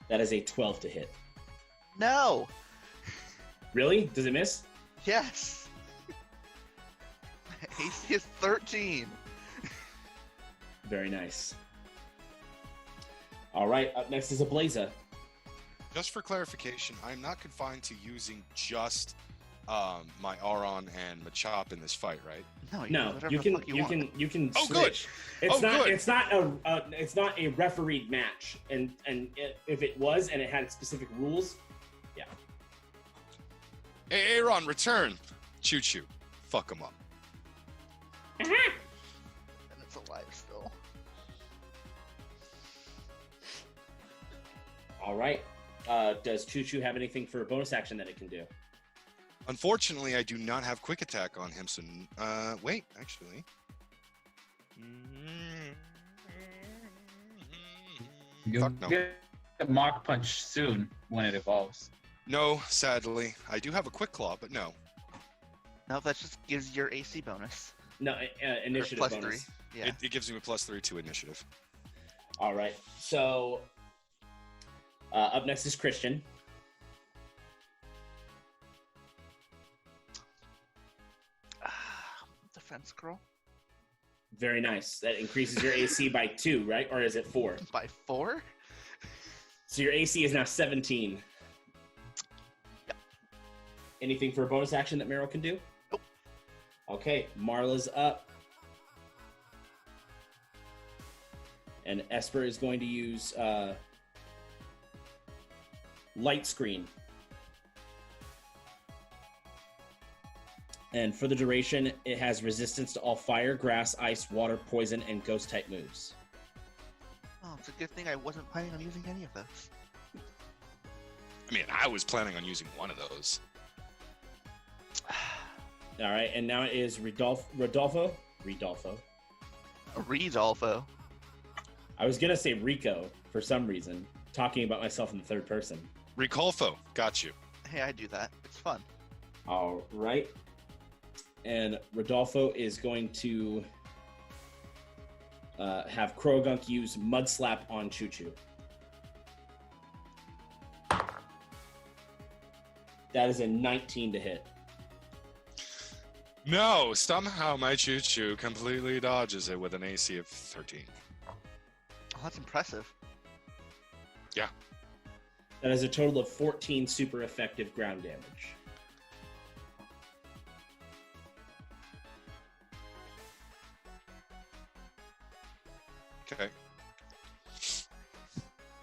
That is a 12 to hit. No! Really? Does it miss? Yes! AC is 13. Very nice. All right, up next is Ablaza. Just for clarification, I'm not confined to using just my Auron and Machop in this fight, right? No, No, you can Oh, switch. good. It's not a refereed match, and if it was and it had specific rules, yeah. Hey, Aaron, return. Choo choo. Fuck him up. And it's alive still. All right. Does Choo Choo have anything for a bonus action that it can do? Unfortunately, I do not have quick attack on him, so wait, actually. You'll Fuck no. get a Mach Punch soon when it evolves. No, sadly. I do have a quick claw, but no. No, that just gives your AC bonus. No, Or initiative plus bonus. 3. Yeah. It gives me a +3 to initiative. All right. So up next is Christian. Defense scroll. Very nice. That increases your AC by 2, right? Or is it 4? By 4? So your AC is now 17. Yep. Anything for a bonus action that Meryl can do? Nope. Okay, Marla's up. And Esper is going to use Light Screen. And for the duration, it has resistance to all fire, grass, ice, water, poison, and ghost-type moves. Oh, it's a good thing I wasn't planning on using any of those. I mean, I was planning on using one of those. All right, and now it is Rodolfo. Redolfo. I was going to say Rico for some reason, talking about myself in the third person. Ricolfo, got you. Hey, I do that. It's fun. All right. And Rodolfo is going to have Krogunk use Mud Slap on Choo Choo. That is a 19 to hit. No, somehow my Choo Choo completely dodges it with an AC of 13. Oh, that's impressive. Yeah. That is a total of 14 super effective ground damage. Okay.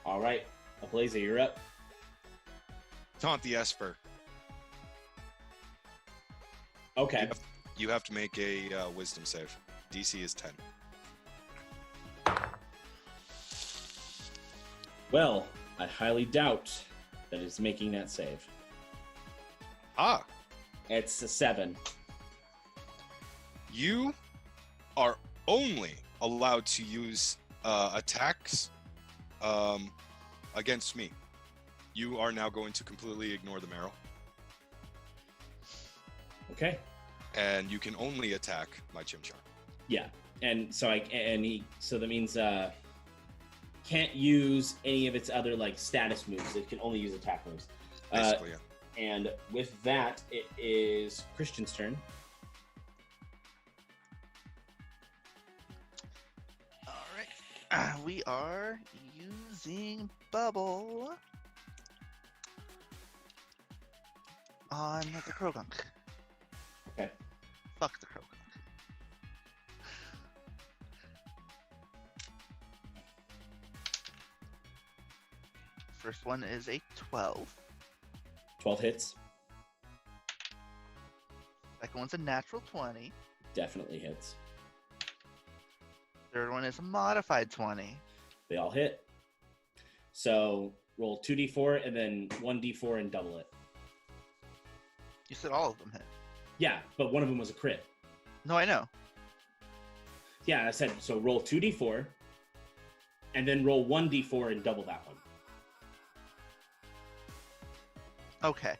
All right. Ablaza, you're up. Taunt the Esper. Okay. You have to make a wisdom save. DC is 10. Well, I highly doubt that it's making that save. Ah. It's a 7. You are only allowed to use attacks against me. You are now going to completely ignore the Meryl. Okay. And you can only attack my Chimchar. Yeah, and so so that means can't use any of its other like status moves. It can only use attack moves. Basically, yeah. And with that, it is Christian's turn. All right. We are using Bubble on the Krogunk. Okay. Fuck the Krogunk. First one is a 12. 12 hits. Second one's a natural 20. Definitely hits. Third one is a modified 20. They all hit. So roll 2d4 and then 1d4 and double it. You said all of them hit. Yeah, but one of them was a crit. No, I know. Yeah, I said so roll 2d4 and then roll 1d4 and double that one. Okay.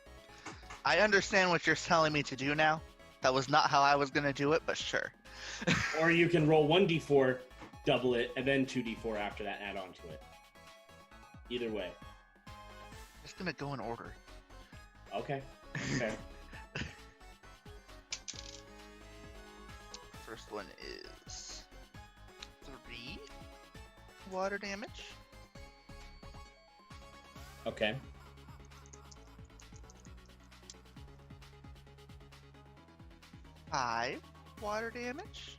I understand what you're telling me to do now. That was not how I was going to do it, but sure. Or you can roll 1d4, double it, and then 2d4 after that, add on to it. Either way. Just going to go in order. Okay. Okay. First one is 3 water damage. Okay. Five water damage.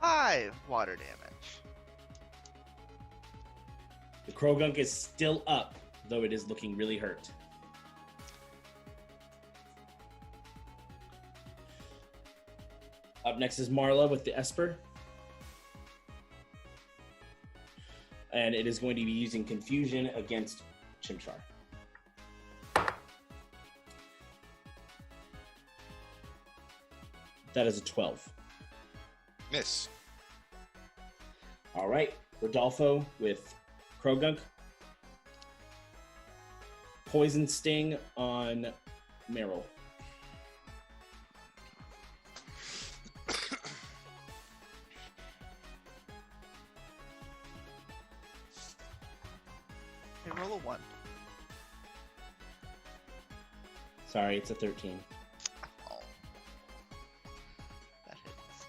Five water damage. The Krogunk is still up, though it is looking really hurt. Up next is Marla with the Esper. And it is going to be using Confusion against Chimchar. That is a 12. Miss. All right, Rodolfo with Krogunk. Poison Sting on Meryl. Okay, roll a 1. Sorry, it's a 13. Oh. That hits.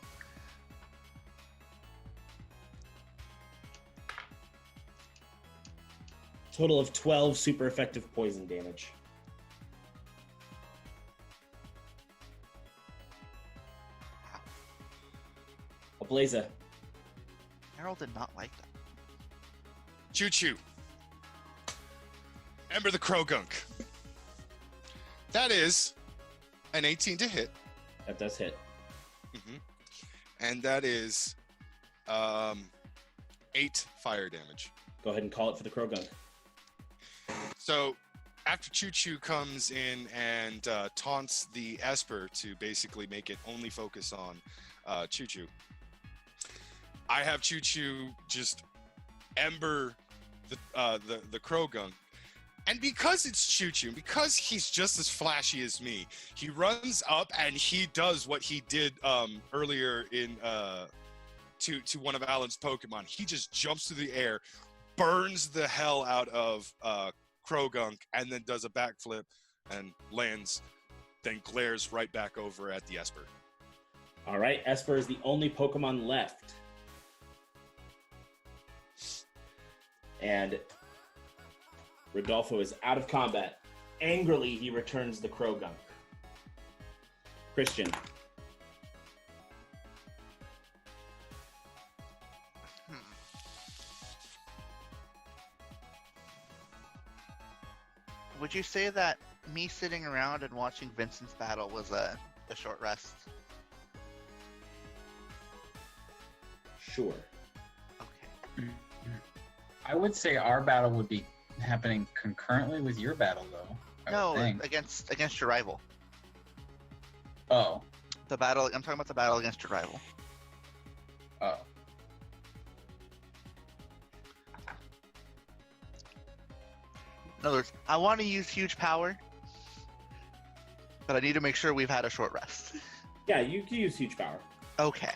Total of 12 super effective poison damage. Ablaza. Harold did not like that. Choo choo. Ember the Krogunk. That is an 18 to hit. That does hit. Mm-hmm. And that is 8 fire damage. Go ahead and call it for the Krogunk. So after Choo Choo comes in and taunts the Esper to basically make it only focus on Choo Choo, I have Choo Choo just ember the Krogunk. And because it's Choo Choo, because he's just as flashy as me, he runs up and he does what he did earlier in to one of Alan's Pokemon. He just jumps through the air, burns the hell out of Krogunk, and then does a backflip and lands, then glares right back over at the Esper. All right, Esper is the only Pokemon left. And Rodolfo is out of combat. Angrily, he returns the Krogunk. Christian. Would you say that me sitting around and watching Vincent's battle was a short rest? sure. Okay. I would say our battle would be happening concurrently with your battle, though. I would think. against your rival. Oh. The battle. I'm talking about the battle against your rival. Oh. In other words, I want to use huge power, but I need to make sure we've had a short rest. Yeah, you can use huge power. Okay.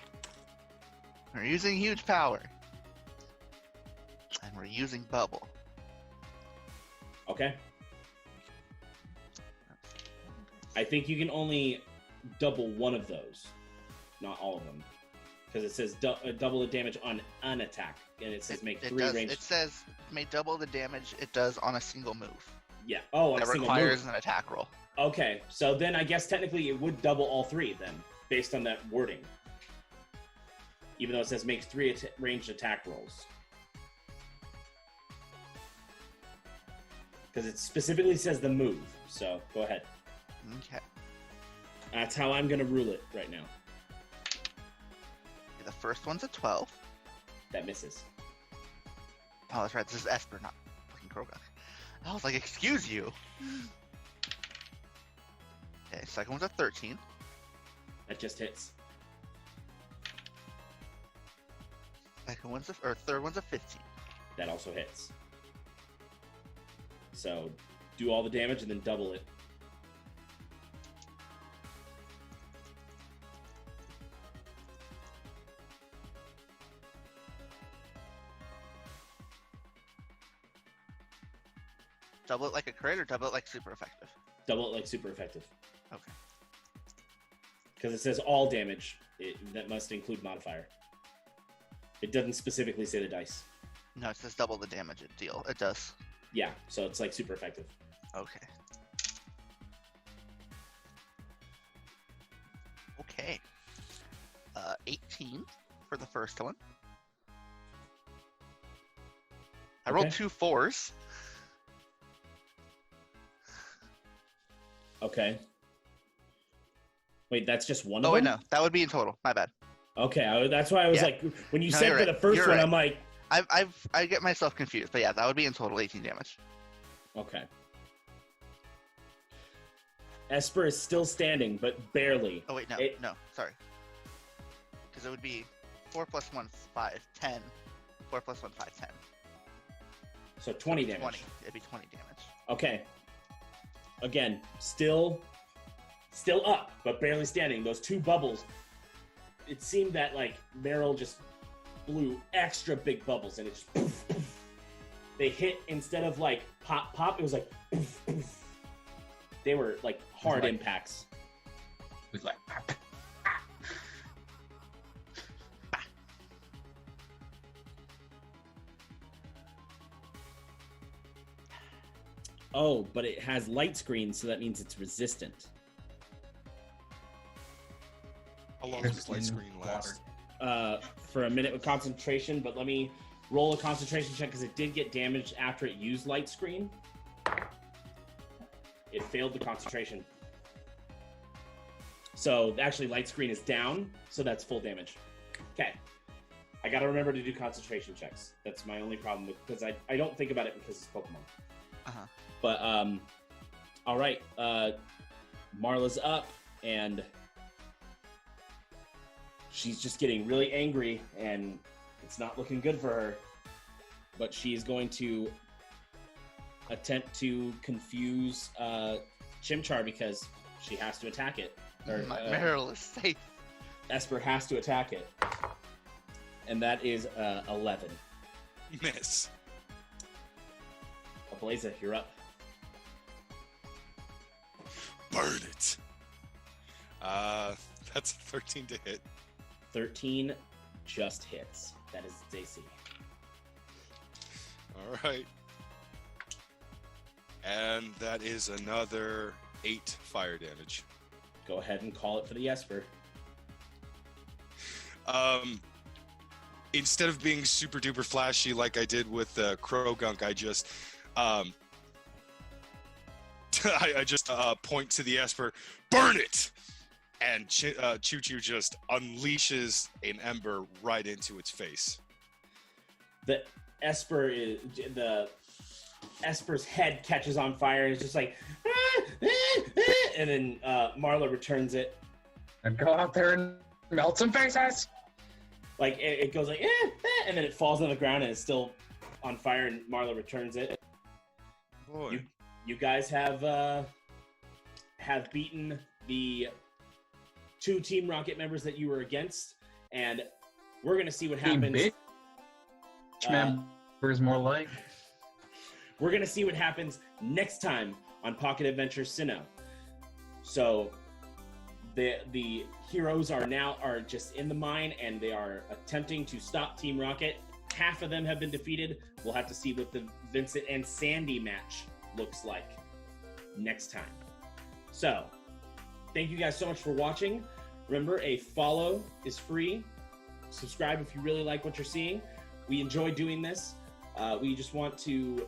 We're using huge power. And we're using bubble. Okay. I think you can only double one of those, not all of them, because it says double the damage on an attack, and it says make three range. It says may double the damage it does on a single move. Yeah. Oh, that requires an attack roll. Okay, so then I guess technically it would double all three then, based on that wording. Even though it says makes three ranged attack rolls. Because it specifically says the move, so go ahead. Okay. That's how I'm going to rule it right now. The first one's a 12. That misses. Oh, that's right. This is Esper, not fucking Krogan. I was like, excuse you. Okay, second one's a 13. That just hits. Third one's a 15. That also hits. So, do all the damage and then double it. Double it like a crit or double it like super effective? Double it like super effective. Okay. Because it says all damage. That must include modifier. It doesn't specifically say the dice. No, it says double the damage it deal. It does. Yeah, so it's like super effective. Okay. Okay. 18 for the first one. I rolled 2 4s. Okay. Wait, that's just one Oh, of wait, them? no. That would be in total. My bad. Okay, that's why I was like, when you No, said you're for the right. first You're one, right. I'm like... I get myself confused, but yeah, that would be in total 18 damage. Okay. Esper is still standing, but barely. Oh, wait, no. No, sorry. Because it would be 4 plus 1, 5, 10. 4 plus 1, 5, 10. So 20 damage. 20. It'd be 20 damage. Okay. Again, still up, but barely standing. Those two bubbles, it seemed that, like, Meryl just blew extra big bubbles, and it just poof, poof. They hit, instead of, like, pop, pop, it was like poof, poof. They were, like, hard impacts. It was like... Oh, but it has light screen, so that means it's resistant. How long does light screen last? For a minute with concentration, but let me roll a concentration check because it did get damaged after it used light screen. It failed the concentration. So actually light screen is down, so that's full damage. Okay. I gotta remember to do concentration checks. That's my only problem with, because I don't think about it because it's Pokemon. Uh-huh. But, all right. Marla's up, and she's just getting really angry, and it's not looking good for her. But she's going to attempt to confuse Chimchar because she has to attack it. Or, Meryl is safe. Esper has to attack it. And that is 11. Miss. Ablaza, you're up. Burn it. That's a 13 to hit. 13 just hits. That is its AC. All right. And that is another 8 fire damage. Go ahead and call it for the Esper. Instead of being super duper flashy like I did with Krogunk, I just I just point to the Esper, burn it, and Choo Choo just unleashes an ember right into its face. The Esper's head catches on fire and it's just like, and then Marla returns it. And go out there and melt some faces. Like it goes like, and then it falls on the ground and it's still on fire. And Marla returns it. Boy, you guys have beaten the 2 Team Rocket members that you were against, and we're gonna see what happens. Members more like. We're gonna see what happens next time on Pocket Adventure Sinnoh. So the heroes are just in the mine and they are attempting to stop Team Rocket. Half of them have been defeated. We'll have to see what the Vincent and Sandy match looks like next time. So thank you guys so much for watching. Remember, a follow is free. Subscribe if you really like what you're seeing. We enjoy doing this. We just want to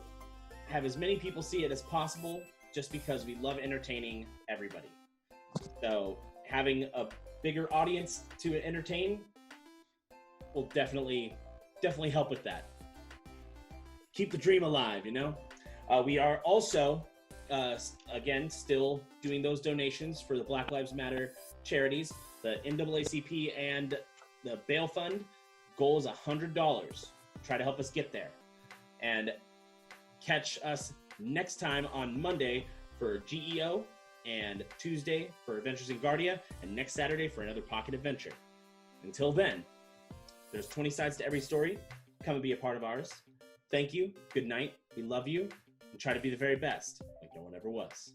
have as many people see it as possible just because we love entertaining everybody. So having a bigger audience to entertain will definitely help with that. Keep the dream alive, you know? We are also, again, still doing those donations for the Black Lives Matter charities, the NAACP and the Bail Fund. Goal is $100. Try to help us get there. And catch us next time on Monday for GEO, and Tuesday for Adventures in Guardia, and next Saturday for another Pocket Adventure. Until then, there's 20 sides to every story. Come and be a part of ours. Thank you. Good night. We love you. And try to be the very best, like no one ever was.